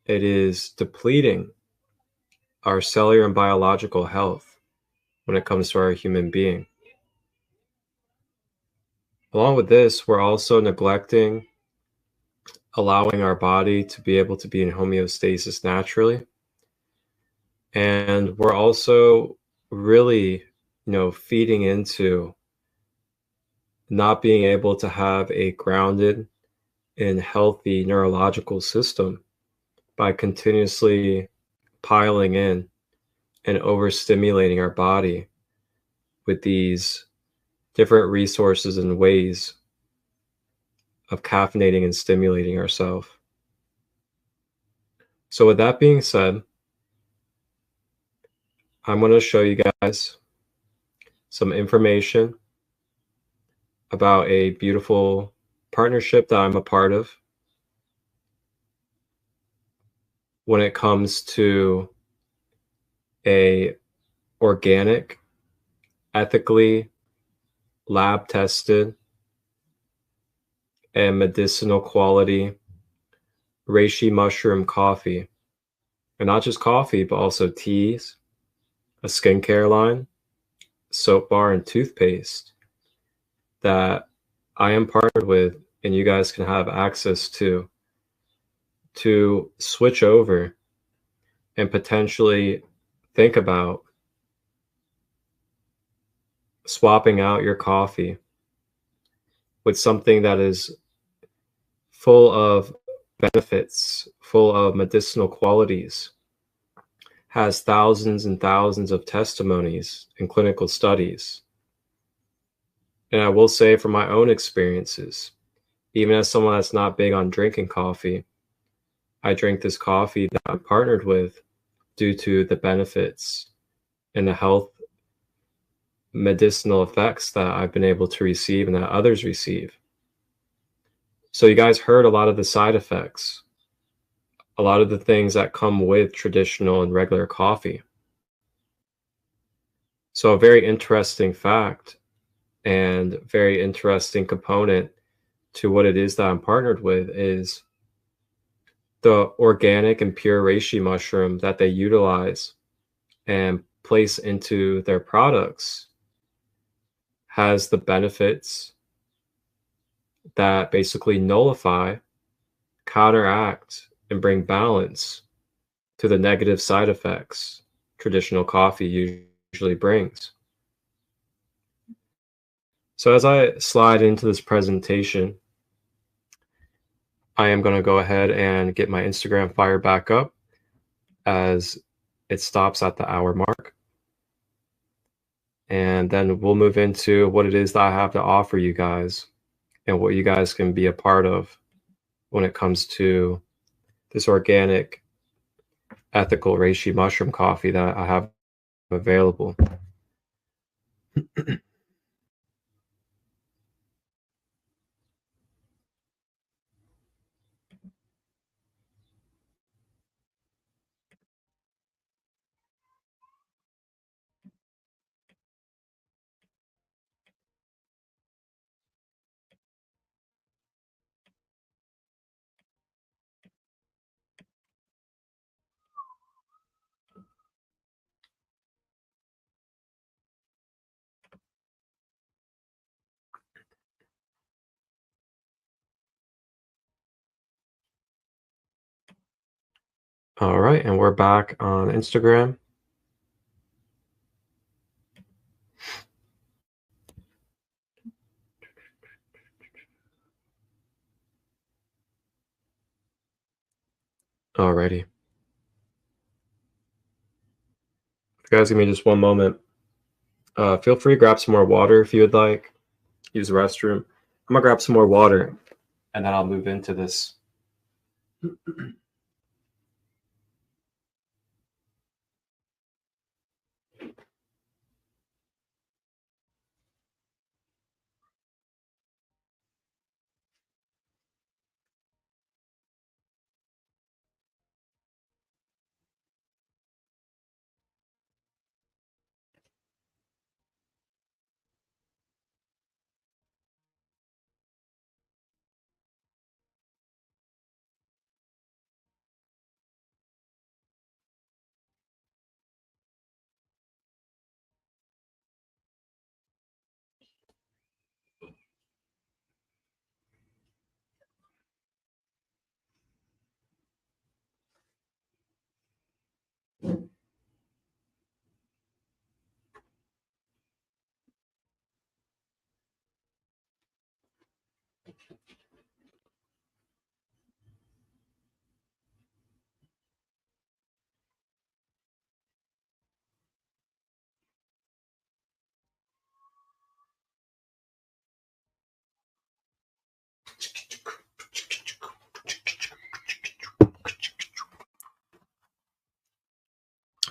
it is depleting our cellular and biological health when it comes to our human being. Along with this, we're also neglecting allowing our body to be able to be in homeostasis naturally. And we're also really, feeding into not being able to have a grounded and healthy neurological system by continuously piling in and overstimulating our body with these different resources and ways of caffeinating and stimulating ourselves. So with that being said, I'm going to show you guys some information about a beautiful partnership that I'm a part of when it comes to a organic, ethically lab tested and medicinal quality reishi mushroom coffee. And not just coffee, but also teas, a skincare line, soap bar, and toothpaste that I am partnered with and you guys can have access to switch over and potentially think about swapping out your coffee with something that is full of benefits, full of medicinal qualities, has thousands and thousands of testimonies and clinical studies. And I will say from my own experiences, even as someone that's not big on drinking coffee, I drink this coffee that I'm partnered with due to the benefits and the health medicinal effects that I've been able to receive and that others receive. So you guys heard a lot of the side effects, a lot of the things that come with traditional and regular coffee. So a very interesting fact and very interesting component to what it is that I'm partnered with is the organic and pure reishi mushroom that they utilize and place into their products has the benefits that basically nullify, counteract, and bring balance to the negative side effects traditional coffee usually brings. So as I slide into this presentation, I am going to go ahead and get my Instagram fired back up as it stops at the hour mark. And then we'll move into what it is that I have to offer you guys and what you guys can be a part of when it comes to this organic, ethical reishi mushroom coffee that I have available. All right, and we're back on Instagram. Alrighty. If you guys give me just one moment, feel free to grab some more water if you would like. Use the restroom. I'm gonna grab some more water and then I'll move into this.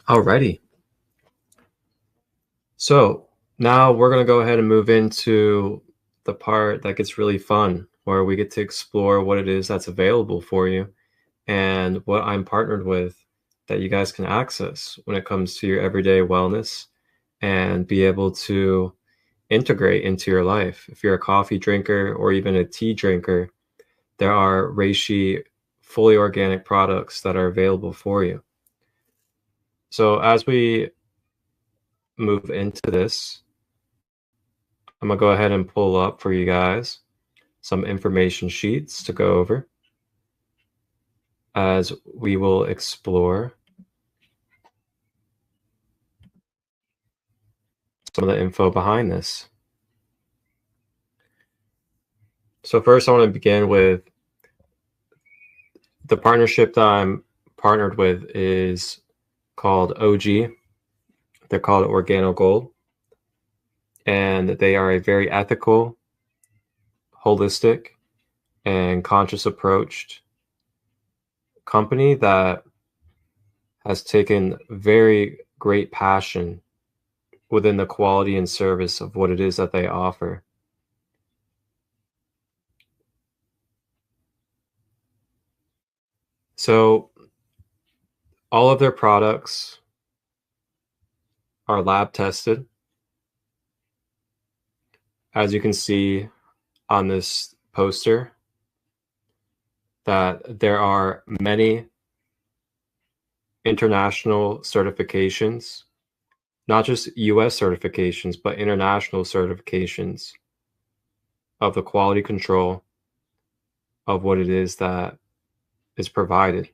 Alrighty. So now we're going to go ahead and move into the part that gets really fun, where we get to explore what it is that's available for you and what I'm partnered with that you guys can access when it comes to your everyday wellness and be able to integrate into your life. If you're a coffee drinker or even a tea drinker, there are reishi fully organic products that are available for you. So as we move into this, I'm gonna go ahead and pull up for you guys some information sheets to go over as we will explore some of the info behind this. So first I want to begin with the partnership that I'm partnered with is called OG. They're called Organo Gold, and they are a very ethical, holistic, and conscious approach company that has taken very great passion within the quality and service of what it is that they offer. So all of their products are lab tested. As you can see on this poster, that there are many international certifications, not just US certifications, but international certifications of the quality control of what it is that is provided.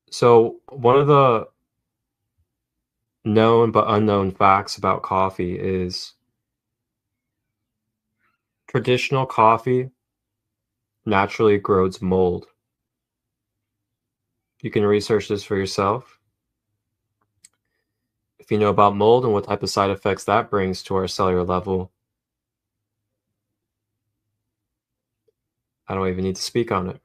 So one of the known but unknown facts about coffee is traditional coffee naturally grows mold. You can research this for yourself. If you know about mold and what type of side effects that brings to our cellular level, I don't even need to speak on it.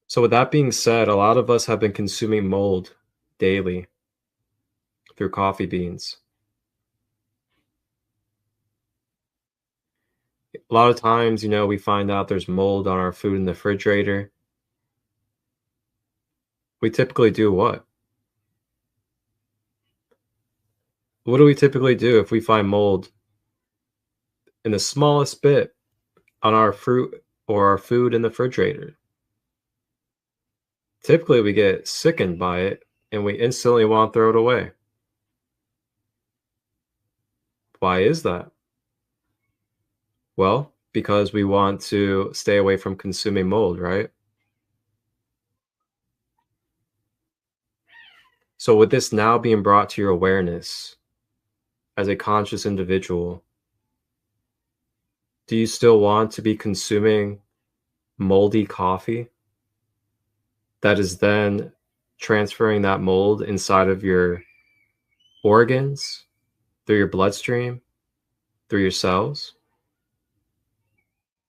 So with that being said, a lot of us have been consuming mold daily through coffee beans. A lot of times, we find out there's mold on our food in the refrigerator. We typically do what? What do we typically do if we find mold in the smallest bit on our fruit or our food in the refrigerator? Typically, we get sickened by it and we instantly want to throw it away. Why is that? Well, because we want to stay away from consuming mold, right? So with this now being brought to your awareness as a conscious individual, do you still want to be consuming moldy coffee that is then transferring that mold inside of your organs, through your bloodstream, through your cells?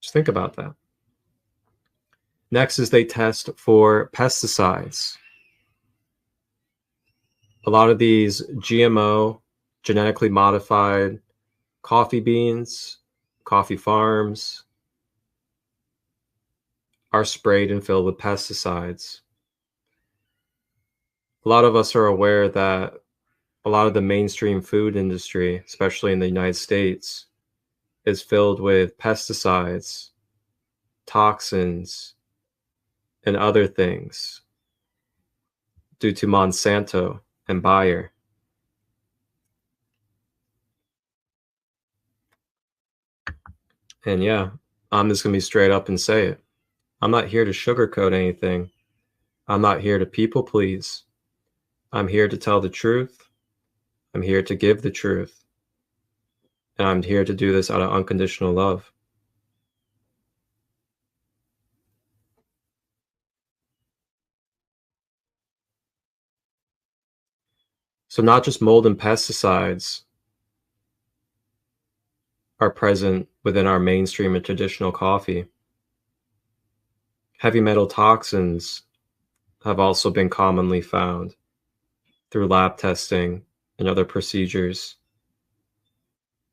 Just think about that. Next is they test for pesticides. A lot of these GMO, genetically modified coffee beans, coffee farms are sprayed and filled with pesticides. A lot of us are aware that a lot of the mainstream food industry, especially in the United States, is filled with pesticides, toxins, and other things due to Monsanto and Bayer. And yeah, I'm just going to be straight up and say it. I'm not here to sugarcoat anything. I'm not here to people please. I'm here to tell the truth. I'm here to give the truth. And I'm here to do this out of unconditional love. So not just mold and pesticides are present within our mainstream and traditional coffee. Heavy metal toxins have also been commonly found through lab testing and other procedures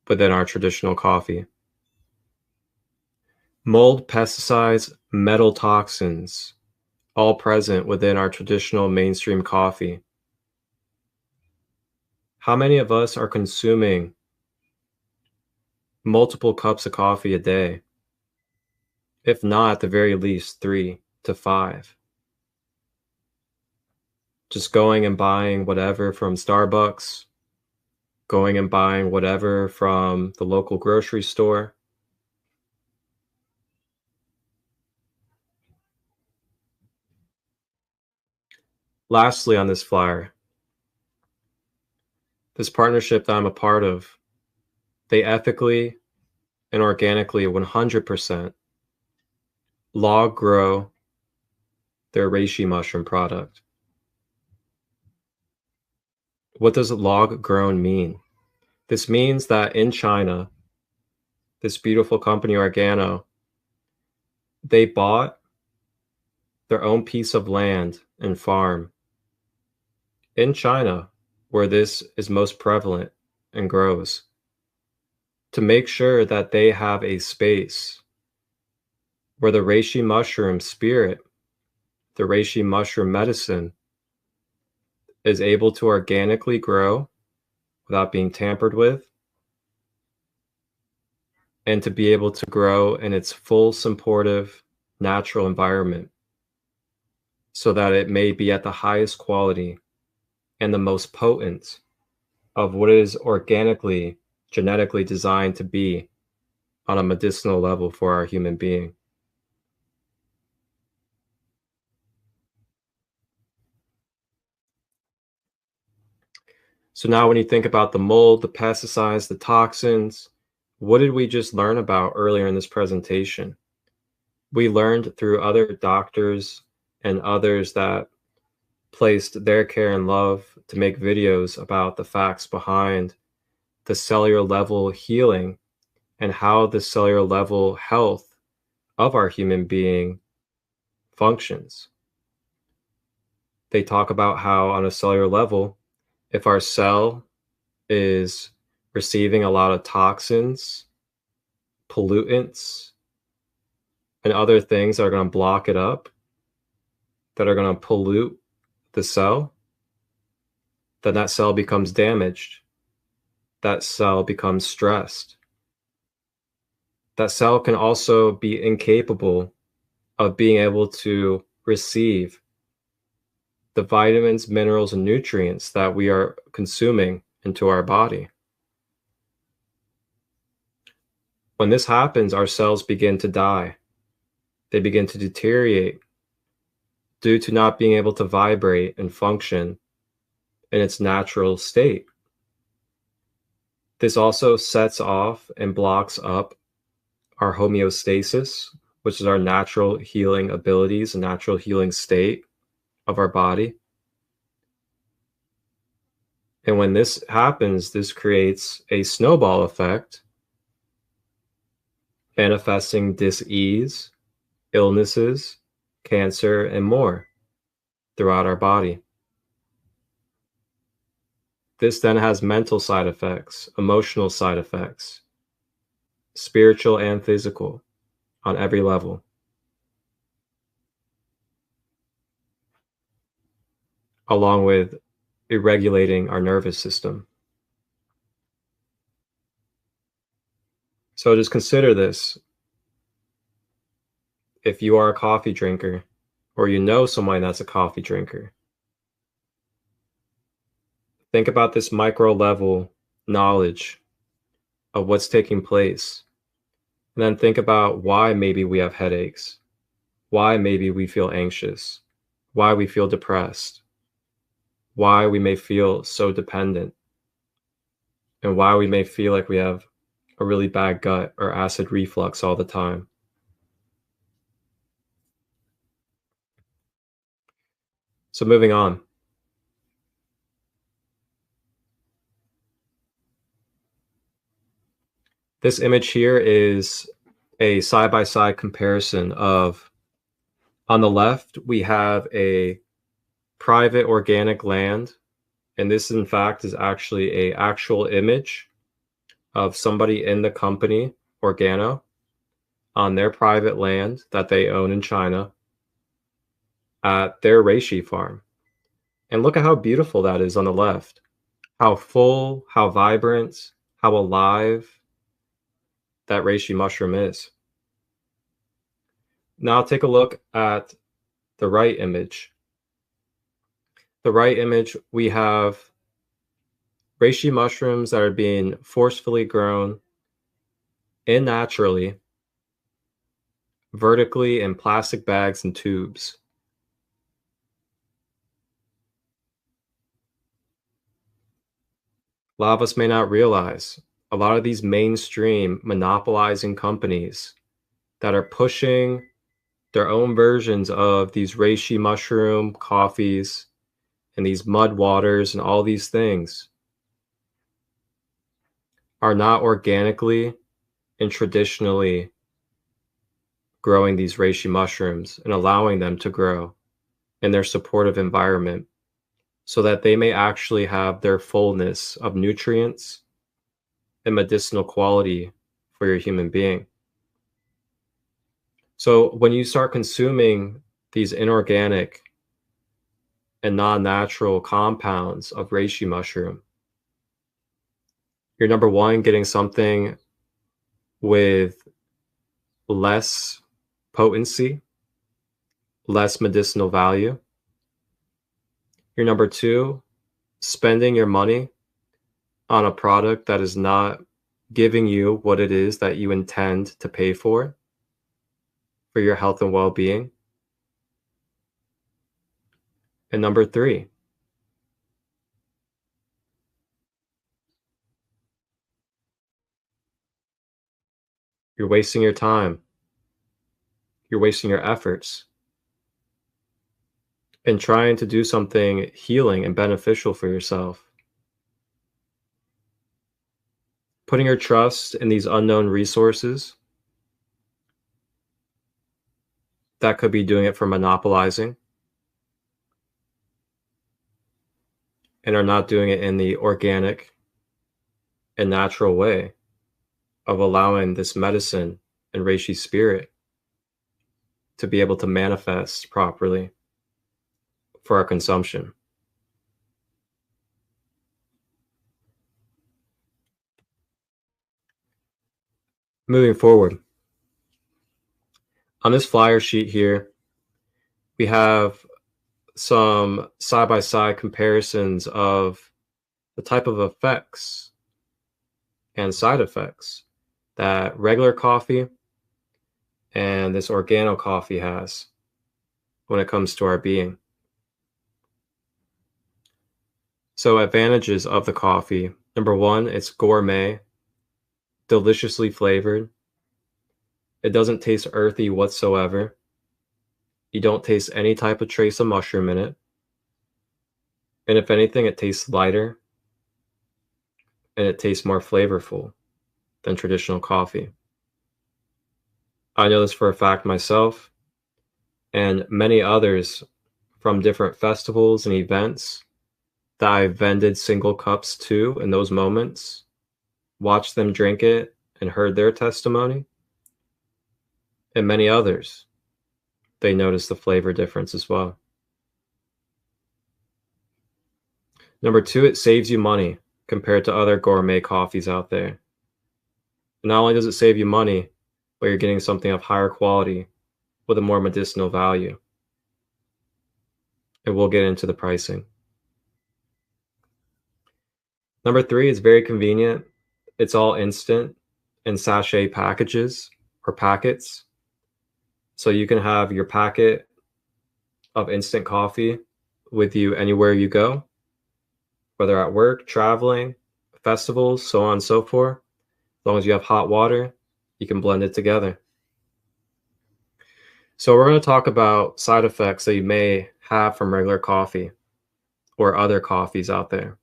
within our traditional coffee. Mold, pesticides, metal toxins, all present within our traditional mainstream coffee. How many of us are consuming multiple cups of coffee a day? If not, at the very least 3 to 5. Just going and buying whatever from Starbucks going and buying whatever from the local grocery store. Lastly, on this flyer, this partnership that I'm a part of, they ethically and organically 100% log grow their reishi mushroom product. What does log grown mean? This means that in China, this beautiful company, Organo, they bought their own piece of land and farm in China, where this is most prevalent and grows, to make sure that they have a space where the reishi mushroom spirit, the reishi mushroom medicine, is able to organically grow without being tampered with, and to be able to grow in its full supportive natural environment so that it may be at the highest quality and the most potent of what it is organically, genetically designed to be on a medicinal level for our human being. So now when you think about the mold, the pesticides, the toxins, what did we just learn about earlier in this presentation? We learned through other doctors and others that placed their care and love to make videos about the facts behind the cellular level healing and how the cellular level health of our human being functions. They talk about how on a cellular level, if our cell is receiving a lot of toxins, pollutants, and other things that are going to block it up, that are going to pollute the cell, then that cell becomes damaged. That cell becomes stressed. That cell can also be incapable of being able to receive the vitamins, minerals, and nutrients that we are consuming into our body. When this happens, our cells begin to die. They begin to deteriorate due to not being able to vibrate and function in its natural state. This also sets off and blocks up our homeostasis, which is our natural healing abilities, a natural healing state of our body. And when this happens, this creates a snowball effect, manifesting dis-ease, illnesses, cancer, and more throughout our body. This then has mental side effects, emotional side effects, spiritual and physical, on every level. Along with regulating our nervous system. So just consider this. If you are a coffee drinker, or you know someone that's a coffee drinker, think about this micro level knowledge of what's taking place. And then think about why maybe we have headaches, why maybe we feel anxious, why we feel depressed, why we may feel so dependent, and why we may feel like we have a really bad gut or acid reflux all the time. So moving on. This image here is a side-by-side comparison of, on the left, we have a private organic land. And this, in fact, is actually an actual image of somebody in the company, Organo, on their private land that they own in China at their reishi farm. And look at how beautiful that is on the left. How full, how vibrant, how alive that reishi mushroom is. Now take a look at the right image. The right image, we have reishi mushrooms that are being forcefully grown and naturally, vertically in plastic bags and tubes. A lot of us may not realize a lot of these mainstream monopolizing companies that are pushing their own versions of these reishi mushroom coffees and these mud waters and all these things are not organically and traditionally growing these reishi mushrooms and allowing them to grow in their supportive environment so that they may actually have their fullness of nutrients and medicinal quality for your human being. So when you start consuming these inorganic and non-natural compounds of reishi mushroom, you're number one, getting something with less potency, less medicinal value. You're number two, spending your money on a product that is not giving you what it is that you intend to pay for your health and well-being. And number three, you're wasting your time. You're wasting your efforts in trying to do something healing and beneficial for yourself. Putting your trust in these unknown resources that could be doing it for monopolizing and are not doing it in the organic and natural way of allowing this medicine and reishi spirit to be able to manifest properly for our consumption. Moving forward, on this flyer sheet here, we have some side-by-side comparisons of the type of effects and side effects that regular coffee and this organo coffee has when it comes to our being. So advantages of the coffee. Number one, it's gourmet, deliciously flavored. It doesn't taste earthy whatsoever. You don't taste any type of trace of mushroom in it. And if anything, it tastes lighter and it tastes more flavorful than traditional coffee. I know this for a fact myself, and many others from different festivals and events that I've vended single cups to in those moments, watched them drink it and heard their testimony. And many others, they noticed the flavor difference as well. Number two, it saves you money compared to other gourmet coffees out there. And not only does it save you money, but you're getting something of higher quality with a more medicinal value. And we'll get into the pricing. Number three, it's very convenient. It's all instant in sachet packages or packets. So you can have your packet of instant coffee with you anywhere you go, whether at work, traveling, festivals, so on and so forth. As long as you have hot water, you can blend it together. So we're going to talk about side effects that you may have from regular coffee or other coffees out there.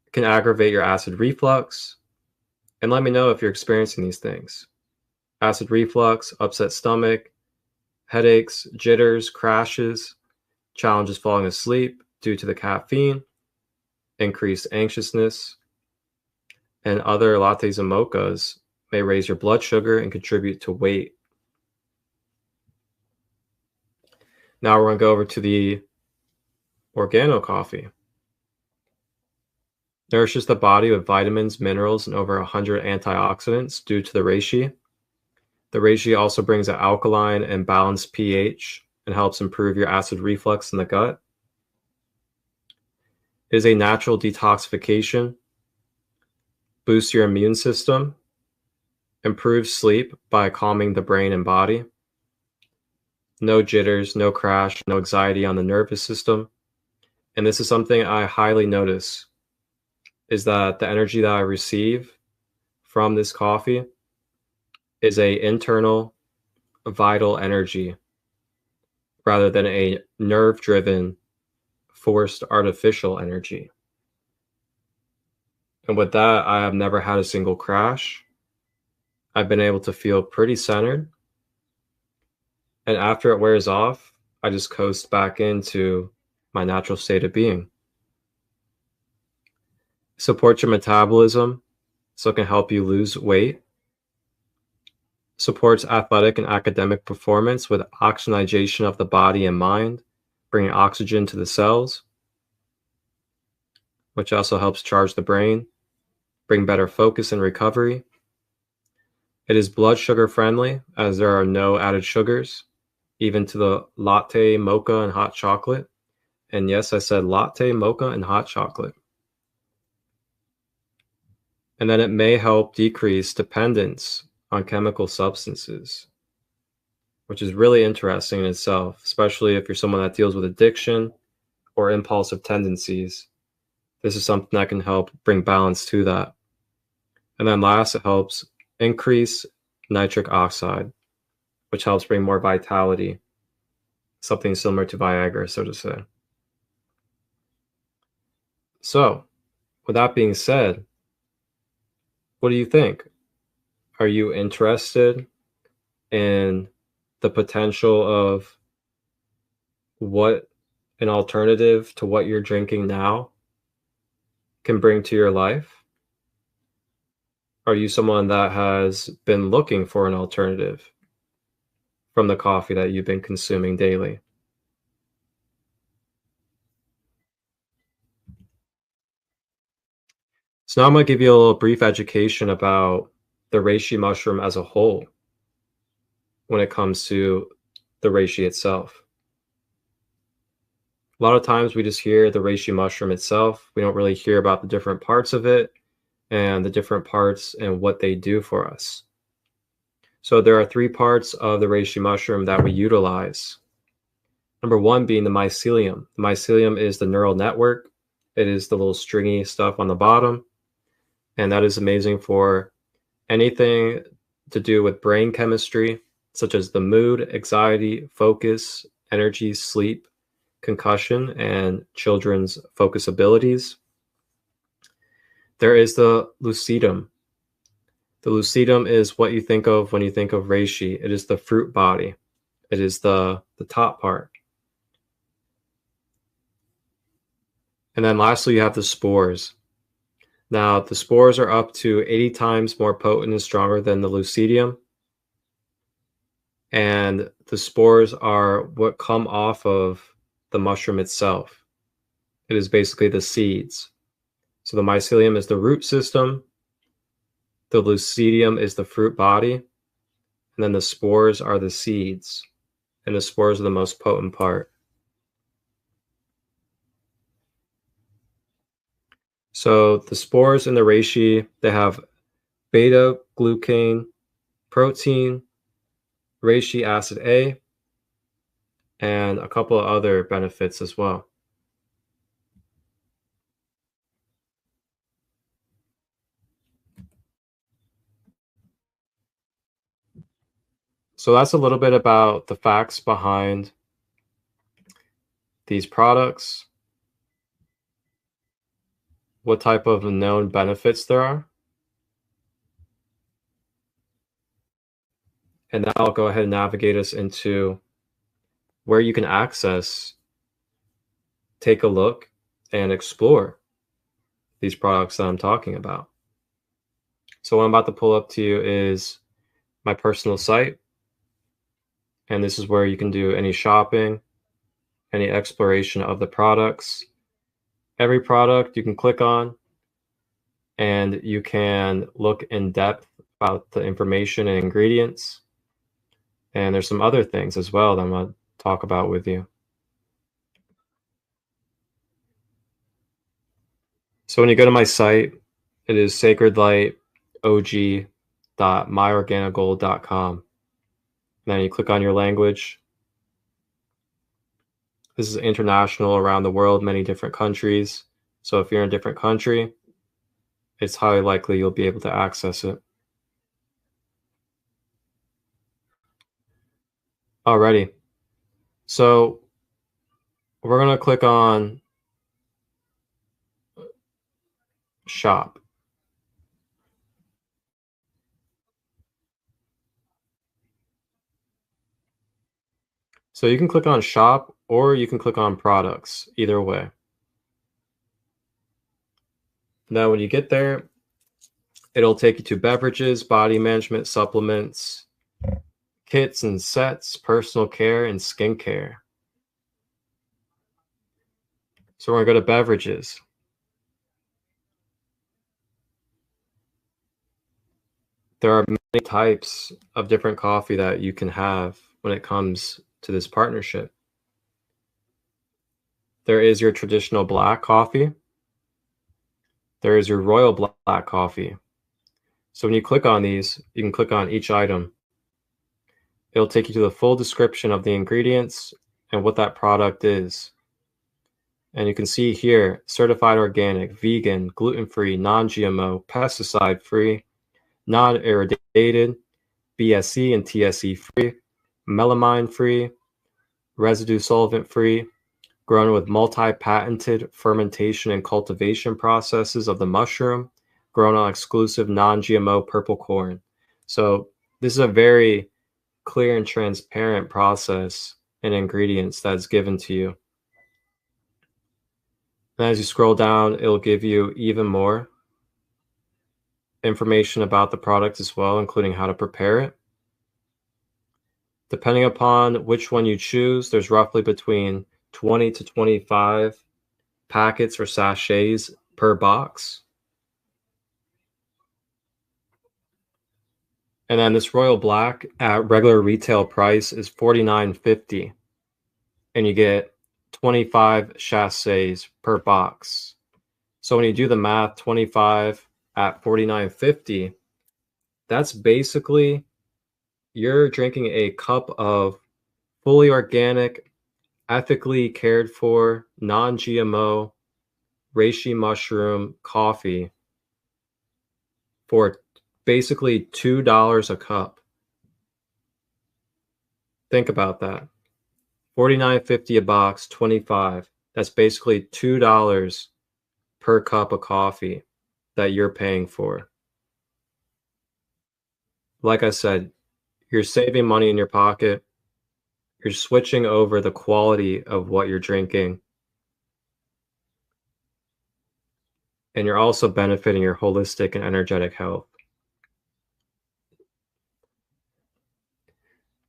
It can aggravate your acid reflux. And let me know if you're experiencing these things. Acid reflux, upset stomach, headaches, jitters, crashes, challenges falling asleep due to the caffeine, increased anxiousness, and other lattes and mochas may raise your blood sugar and contribute to weight. Now we're going to go over to the organo coffee. Nourishes the body with vitamins, minerals, and over 100 antioxidants due to the reishi. The reishi also brings an alkaline and balanced pH and helps improve your acid reflux in the gut. is a natural detoxification, boosts your immune system, improves sleep by calming the brain and body. No jitters, no crash, no anxiety on the nervous system. And this is something I highly notice, is that the energy that I receive from this coffee is a internal, vital energy rather than a nerve-driven, forced artificial energy. And with that, I have never had a single crash. I've been able to feel pretty centered. And after it wears off, I just coast back into my natural state of being. Supports your metabolism, so it can help you lose weight. Supports athletic and academic performance with oxygenation of the body and mind, bringing oxygen to the cells, which also helps charge the brain, bring better focus and recovery. It is blood sugar friendly, as there are no added sugars, even to the latte, mocha, and hot chocolate. And yes, I said latte, mocha, and hot chocolate. And then it may help decrease dependence on chemical substances, which is really interesting in itself, especially if you're someone that deals with addiction or impulsive tendencies. This is something that can help bring balance to that. And then last, it helps increase nitric oxide, which helps bring more vitality, something similar to Viagra, so to say. So, with that being said, what do you think? Are you interested in the potential of what an alternative to what you're drinking now can bring to your life? Are you someone that has been looking for an alternative from the coffee that you've been consuming daily? So now I'm going to give you a little brief education about the reishi mushroom as a whole when it comes to the reishi itself. A lot of times we just hear the reishi mushroom itself. We don't really hear about the different parts of it and the different parts and what they do for us. So there are 3 parts of the reishi mushroom that we utilize. Number 1 being the mycelium. The mycelium is the neural network. It is the little stringy stuff on the bottom. And that is amazing for anything to do with brain chemistry, such as the mood, anxiety, focus, energy, sleep, concussion, and children's focus abilities. There is the lucidum. The lucidum is what you think of when you think of reishi. It is the fruit body. It is the top part. And then lastly, you have the spores. Now, the spores are up to 80 times more potent and stronger than the lucidium. And the spores are what come off of the mushroom itself. It is basically the seeds. So the mycelium is the root system. The lucidium is the fruit body. And then the spores are the seeds. And the spores are the most potent part. So the spores in the reishi, they have beta-glucan protein, reishi acid A, and a couple of other benefits as well. So that's a little bit about the facts behind these products, what type of known benefits there are. And now I'll go ahead and navigate us into where you can access, take a look, and explore these products that I'm talking about. So what I'm about to pull up to you is my personal site. And this is where you can do any shopping, any exploration of the products. Every product you can click on and you can look in depth about the information and ingredients. And there's some other things as well that I'm going to talk about with you. So when you go to my site, it is sacredlightot.myorganigold.com. Then you click on your language. This is international, around the world, many different countries. So if you're in a different country, it's highly likely you'll be able to access it. Alrighty. So we're going to click on shop. So you can click on shop or you can click on products, either way. Now, when you get there, it'll take you to beverages, body management, supplements, kits and sets, personal care, and skincare. So we're going to go to beverages. There are many types of different coffee that you can have when it comes to this partnership. There is your traditional black coffee. There is your royal black coffee. So when you click on these, you can click on each item. It'll take you to the full description of the ingredients and what that product is. And you can see here, certified organic, vegan, gluten-free, non-GMO, pesticide-free, non-irradiated, BSE and TSE-free, melamine-free, residue solvent-free, grown with multi-patented fermentation and cultivation processes of the mushroom, grown on exclusive non-GMO purple corn. So this is a very clear and transparent process and ingredients that's given to you. And as you scroll down, it'll give you even more information about the product as well, including how to prepare it. Depending upon which one you choose, there's roughly between 20 to 25 packets or sachets per box. And then this Royal Black at regular retail price is $49.50. And you get 25 sachets per box. So when you do the math, 25 at $49.50, that's basically you're drinking a cup of fully organic, ethically cared for, non-GMO, reishi mushroom coffee for basically $2 a cup. Think about that. $49.50 a box, 25. That's basically $2 per cup of coffee that you're paying for. Like I said, you're saving money in your pocket. You're switching over the quality of what you're drinking. And you're also benefiting your holistic and energetic health.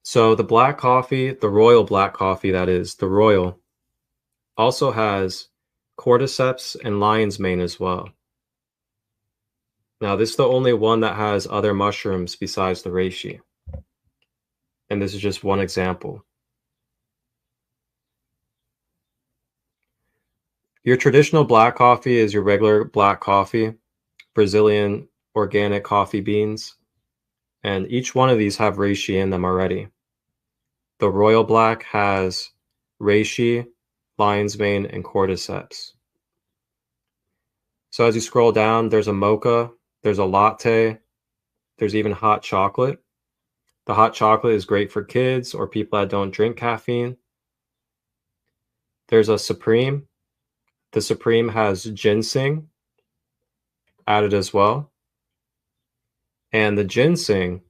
So the black coffee, the royal black coffee, that is, the royal, also has cordyceps and lion's mane as well. Now, this is the only one that has other mushrooms besides the reishi. And this is just one example. Your traditional black coffee is your regular black coffee, Brazilian organic coffee beans, and each one of these have reishi in them already. The royal black has reishi, lion's mane, and cordyceps. So as you scroll down, there's a mocha, there's a latte, there's even hot chocolate. The hot chocolate is great for kids or people that don't drink caffeine. There's a Supreme. The Supreme has ginseng added as well. And the ginseng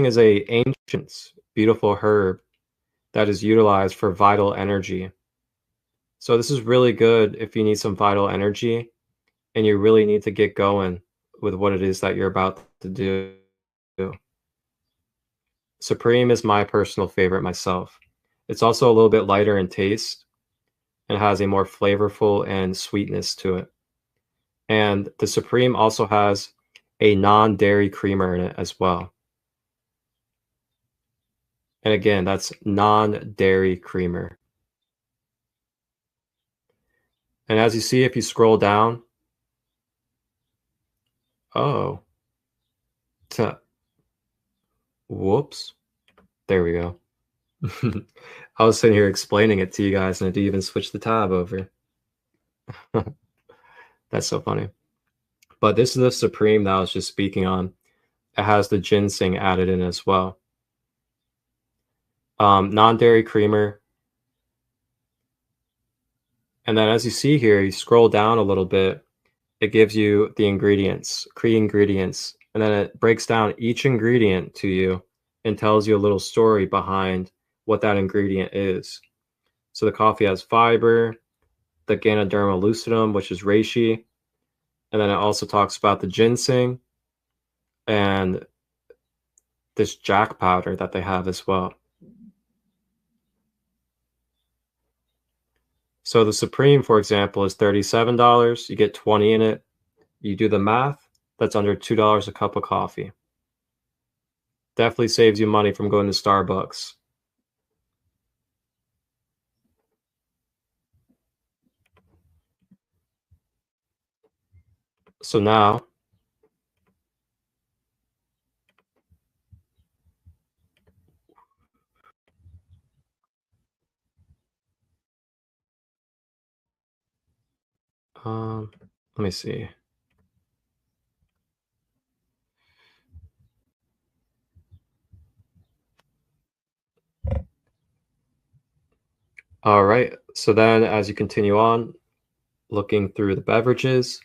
is a ancient, beautiful herb that is utilized for vital energy. So this is really good if you need some vital energy and you really need to get going with what it is that you're about to do. Supreme is my personal favorite myself. It's also a little bit lighter in taste and has a more flavorful and sweetness to it. And the Supreme also has a non-dairy creamer in it as well. And again, that's non-dairy creamer. And as you see, if you scroll down, oh, whoops, there we go. I was sitting here explaining it to you guys, and I didn't even switch the tab over. That's so funny. But this is the Supreme that I was just speaking on. It has the ginseng added in as well. Non-dairy creamer. And then as you see here, you scroll down a little bit, it gives you the ingredients, key ingredients, and then it breaks down each ingredient to you and tells you a little story behind what that ingredient is. So the coffee has fiber, the Ganoderma lucidum, which is reishi, and then it also talks about the ginseng and this jack powder that they have as well. So the Supreme, for example, is $37. You get 20 in it. You do the math, that's under $2 a cup of coffee. Definitely saves you money from going to Starbucks. So now, let me see. All right, so then as you continue on, looking through the beverages,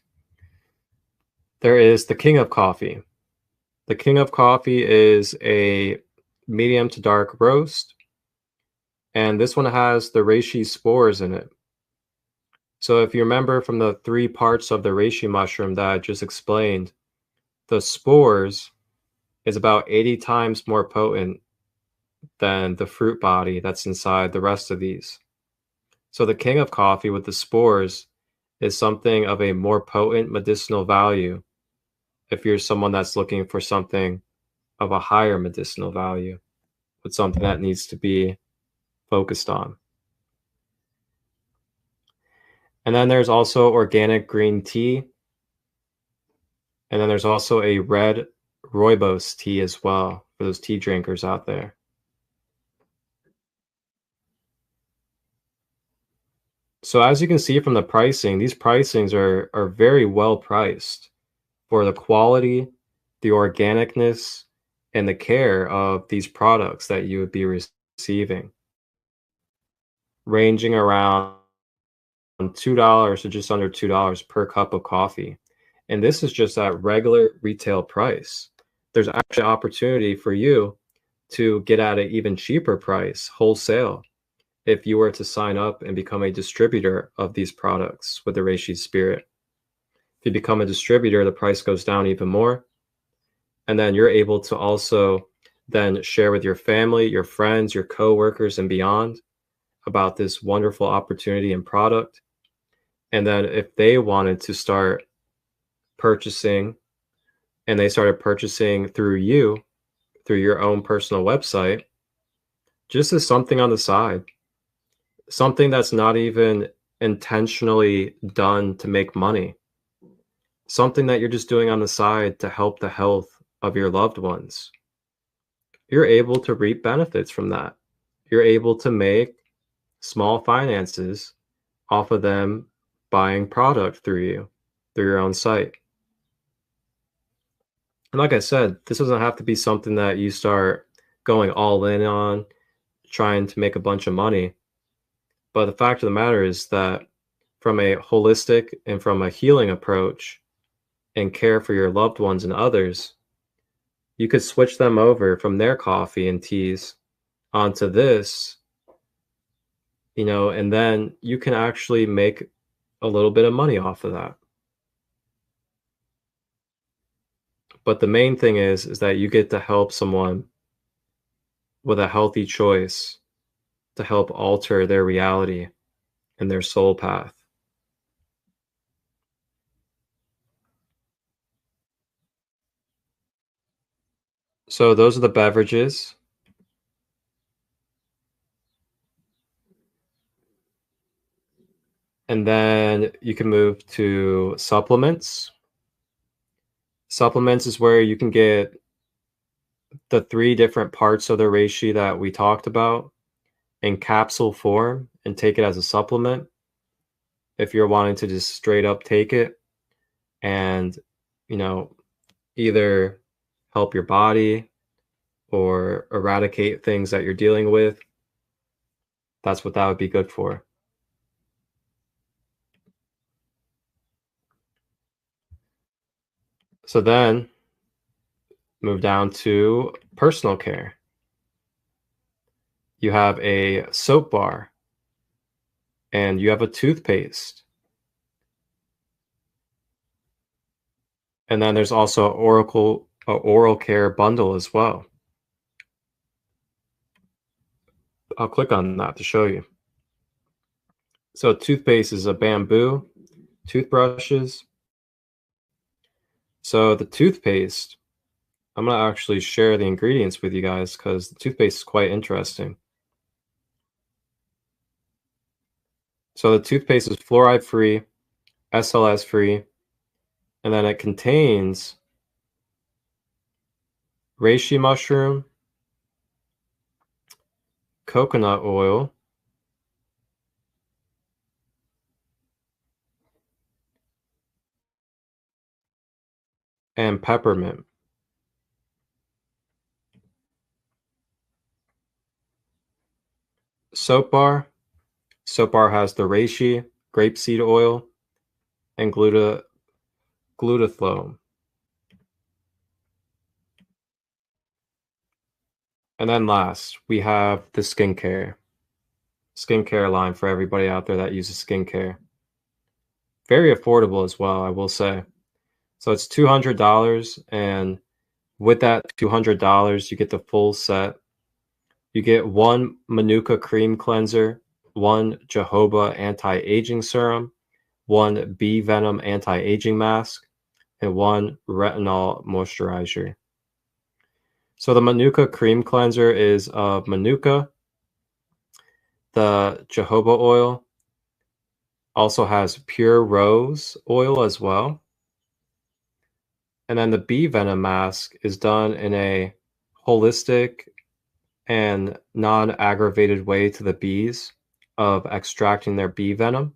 there is the King of Coffee. The King of Coffee is a medium to dark roast, and this one has the reishi spores in it. So if you remember from the 3 parts of the reishi mushroom that I just explained, the spores is about 80 times more potent than the fruit body that's inside the rest of these. So the King of Coffee with the spores is something of a more potent medicinal value if you're someone that's looking for something of a higher medicinal value, but something that needs to be focused on. And then there's also organic green tea. And then there's also a red rooibos tea as well for those tea drinkers out there. So as you can see from the pricing, these pricings are very well priced for the quality, the organicness, and the care of these products that you would be receiving, ranging around $2 to just under $2 per cup of coffee. And this is just at regular retail price. There's actually opportunity for you to get at an even cheaper price, wholesale, if you were to sign up and become a distributor of these products with the Reishi Spirit. If you become a distributor, the price goes down even more. And then you're able to also then share with your family, your friends, your coworkers, and beyond about this wonderful opportunity and product. And then if they wanted to start purchasing and they started purchasing through you, through your own personal website, just as something on the side, something that's not even intentionally done to make money, something that you're just doing on the side to help the health of your loved ones, you're able to reap benefits from that. You're able to make small finances off of them buying product through you, through your own site. And like I said, this doesn't have to be something that you start going all in on, trying to make a bunch of money. But the fact of the matter is that from a holistic and from a healing approach and care for your loved ones and others, you could switch them over from their coffee and teas onto this, and then you can actually make a little bit of money off of that. But the main thing is that you get to help someone with a healthy choice to help alter their reality and their soul path. So those are the beverages. And then you can move to supplements. Supplements is where you can get the 3 different parts of the reishi that we talked about in capsule form and take it as a supplement if you're wanting to just straight up take it and, you know, either help your body or eradicate things that you're dealing with. That's what that would be good for. So then move down to personal care. You have a soap bar and you have a toothpaste. And then there's also an oral care bundle as well. I'll click on that to show you. So toothpaste is a bamboo, toothbrushes. So the toothpaste, I'm going to actually share the ingredients with you guys because the toothpaste is quite interesting. So the toothpaste is fluoride free, SLS free, and then it contains reishi mushroom, coconut oil, and peppermint. Soap bar has the reishi, grapeseed oil, and glutathione. And then last, we have the skincare line for everybody out there that uses skincare. Very affordable as well, I will say. So it's $200, and with that $200, you get the full set. You get 1 Manuka cream cleanser, 1 jojoba anti-aging serum, 1 bee venom anti-aging mask, and 1 retinol moisturizer. So the Manuka cream cleanser is of Manuka. The jojoba oil also has pure rose oil as well. And then the bee venom mask is done in a holistic and non-aggravated way to the bees of extracting their bee venom.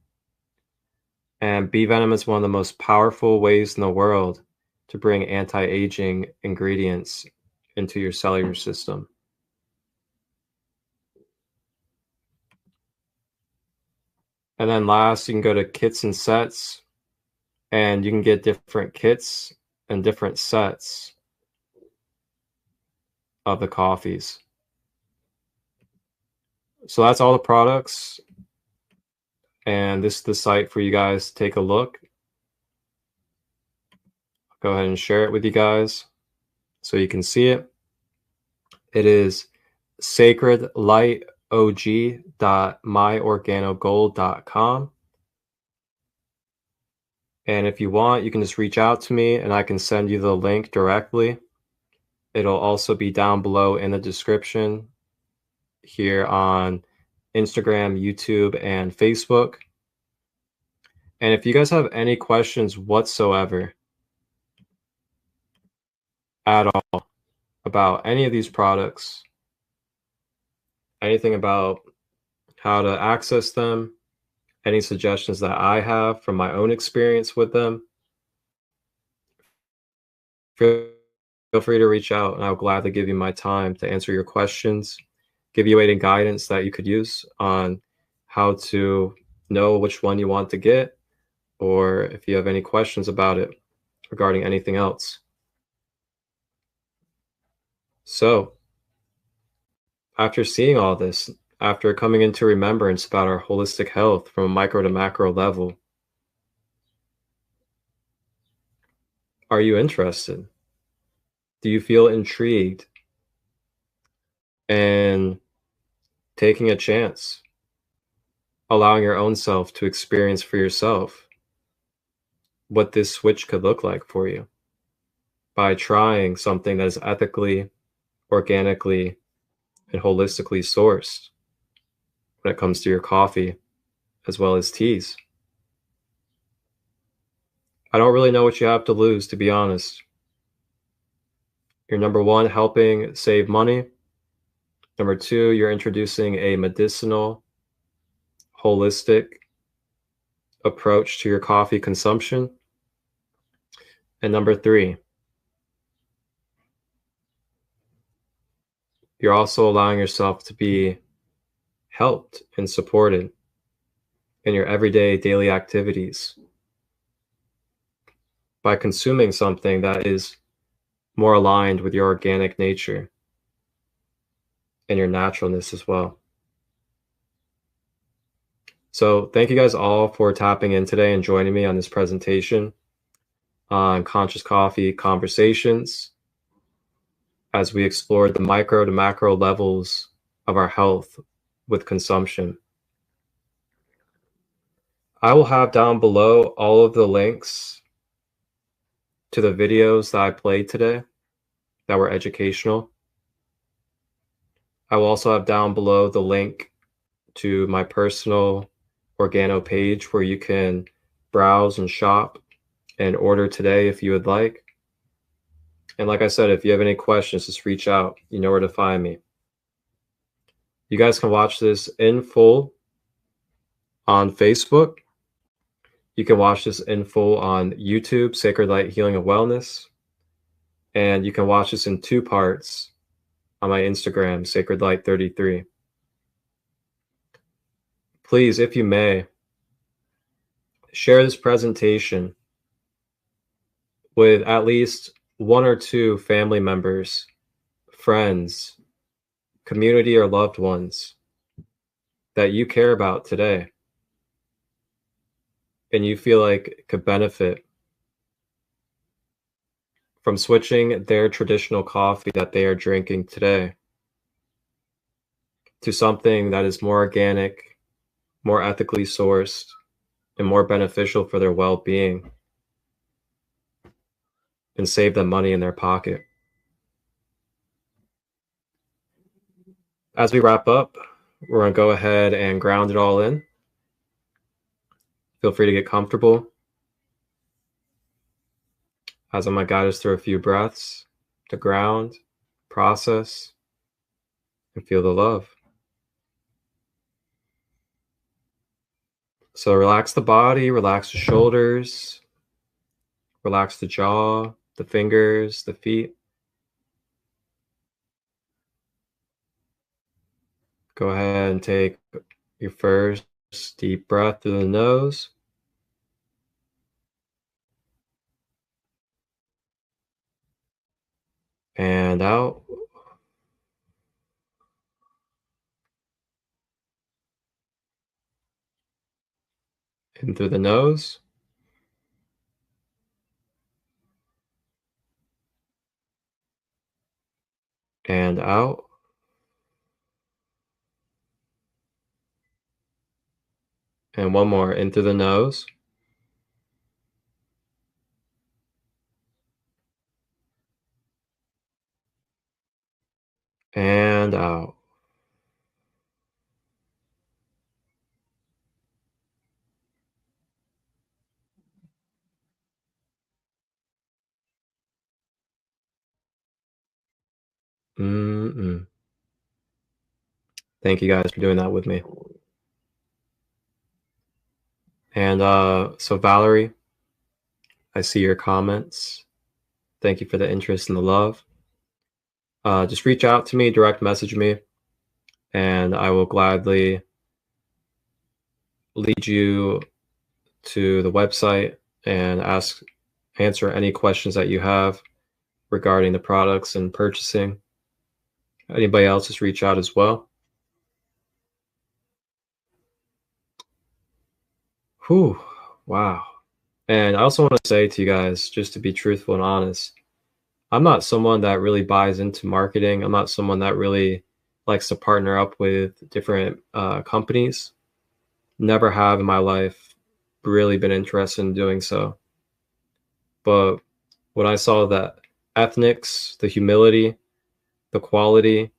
And bee venom is one of the most powerful ways in the world to bring anti-aging ingredients into your cellular system. And then last, you can go to kits and sets, and you can get different kits and different sets of the coffees. So that's all the products. And this is the site for you guys to take a look. I'll go ahead and share it with you guys so you can see it. It is sacredlightot.myorganogold.com. And if you want, you can just reach out to me and I can send you the link directly. It'll also be down below in the description here on Instagram, YouTube, and Facebook. And if you guys have any questions whatsoever at all about any of these products, anything about how to access them, any suggestions that I have from my own experience with them, feel free to reach out and I'll gladly give you my time to answer your questions, give you any guidance that you could use on how to know which one you want to get, or if you have any questions about it regarding anything else. So, after seeing all this, after coming into remembrance about our holistic health from a micro to macro level, are you interested? Do you feel intrigued and taking a chance, allowing your own self to experience for yourself what this switch could look like for you by trying something that is ethically, organically, and holistically sourced when it comes to your coffee as well as teas? I don't really know what you have to lose, to be honest. You're number one, helping save money. Number two, you're introducing a medicinal, holistic approach to your coffee consumption. And number three, you're also allowing yourself to be helped and supported in your everyday daily activities by consuming something that is more aligned with your organic nature and your naturalness as well. So thank you guys all for tapping in today and joining me on this presentation on Conscious Coffee Conversations as we explored the micro to macro levels of our health with consumption. I will have down below all of the links to the videos that I played today that were educational. I will also have down below the link to my personal Organo page where you can browse and shop and order today if you would like. And like I said, if you have any questions, just reach out. You know where to find me. You guys can watch this in full on Facebook. You can watch this in full on YouTube, Sacred Light Healing and Wellness. And you can watch this in 2 parts on my Instagram, Sacred Light 33. Please, if you may, share this presentation with at least 1 or 2 family members, friends, community, or loved ones that you care about today and you feel like could benefit from switching their traditional coffee that they are drinking today to something that is more organic, more ethically sourced, and more beneficial for their well-being, and save them money in their pocket. As we wrap up, we're going to go ahead and ground it all in. Feel free to get comfortable as I'm going to guide us through a few breaths to ground, process, and feel the love. So relax the body, relax the shoulders, relax the jaw, the fingers, the feet. Go ahead and take your first deep breath through the nose. And out. In through the nose. And out. And one more, in through the nose. And out. Thank you guys for doing that with me. And so Valerie, I see your comments. Thank you for the interest and the love. Just reach out to me, direct message me, and I will gladly lead you to the website and answer any questions that you have regarding the products and purchasing. Anybody else, just reach out as well. Whew, wow. And I also want to say to you guys, just to be truthful and honest, I'm not someone that really buys into marketing. I'm not someone that really likes to partner up with different companies. Never have in my life really been interested in doing so. But when I saw the ethnics, the humility, the quality,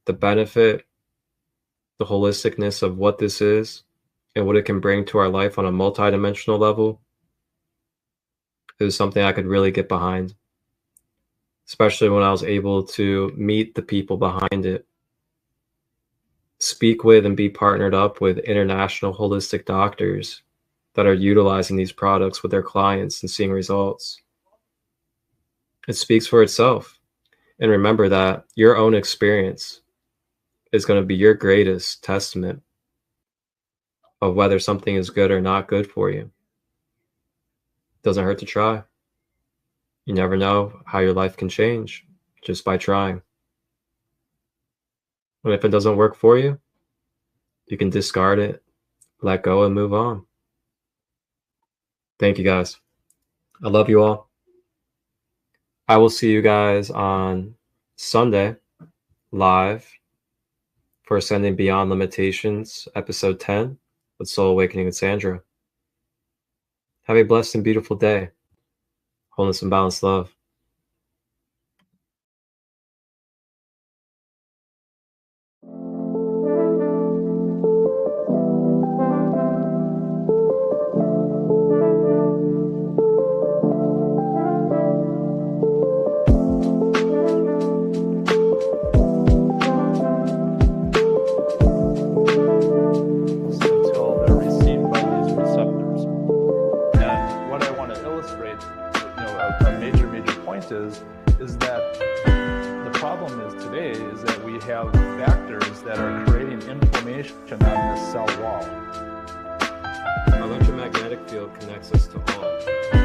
the benefit, the holisticness of what this is and what it can bring to our life on a multidimensional level, It was something I could really get behind, especially when I was able to meet the people behind it, speak with and be partnered up with international holistic doctors that are utilizing these products with their clients and seeing results. It speaks for itself. And remember that your own experience is going to be your greatest testament of whether something is good or not good for you. Doesn't hurt to try. You never know how your life can change just by trying. And if it doesn't work for you, you can discard it, let go, and move on. Thank you, guys. I love you all. I will see you guys on Sunday live for Ascending Beyond Limitations, episode 10 with Soul Awakening with Sandra. Have a blessed and beautiful day. Wholeness and balanced love. Until they're received by these receptors. And what I want to illustrate, a major point is that the problem is today is that we have factors that are creating inflammation on the cell wall. Our electromagnetic field connects us to all.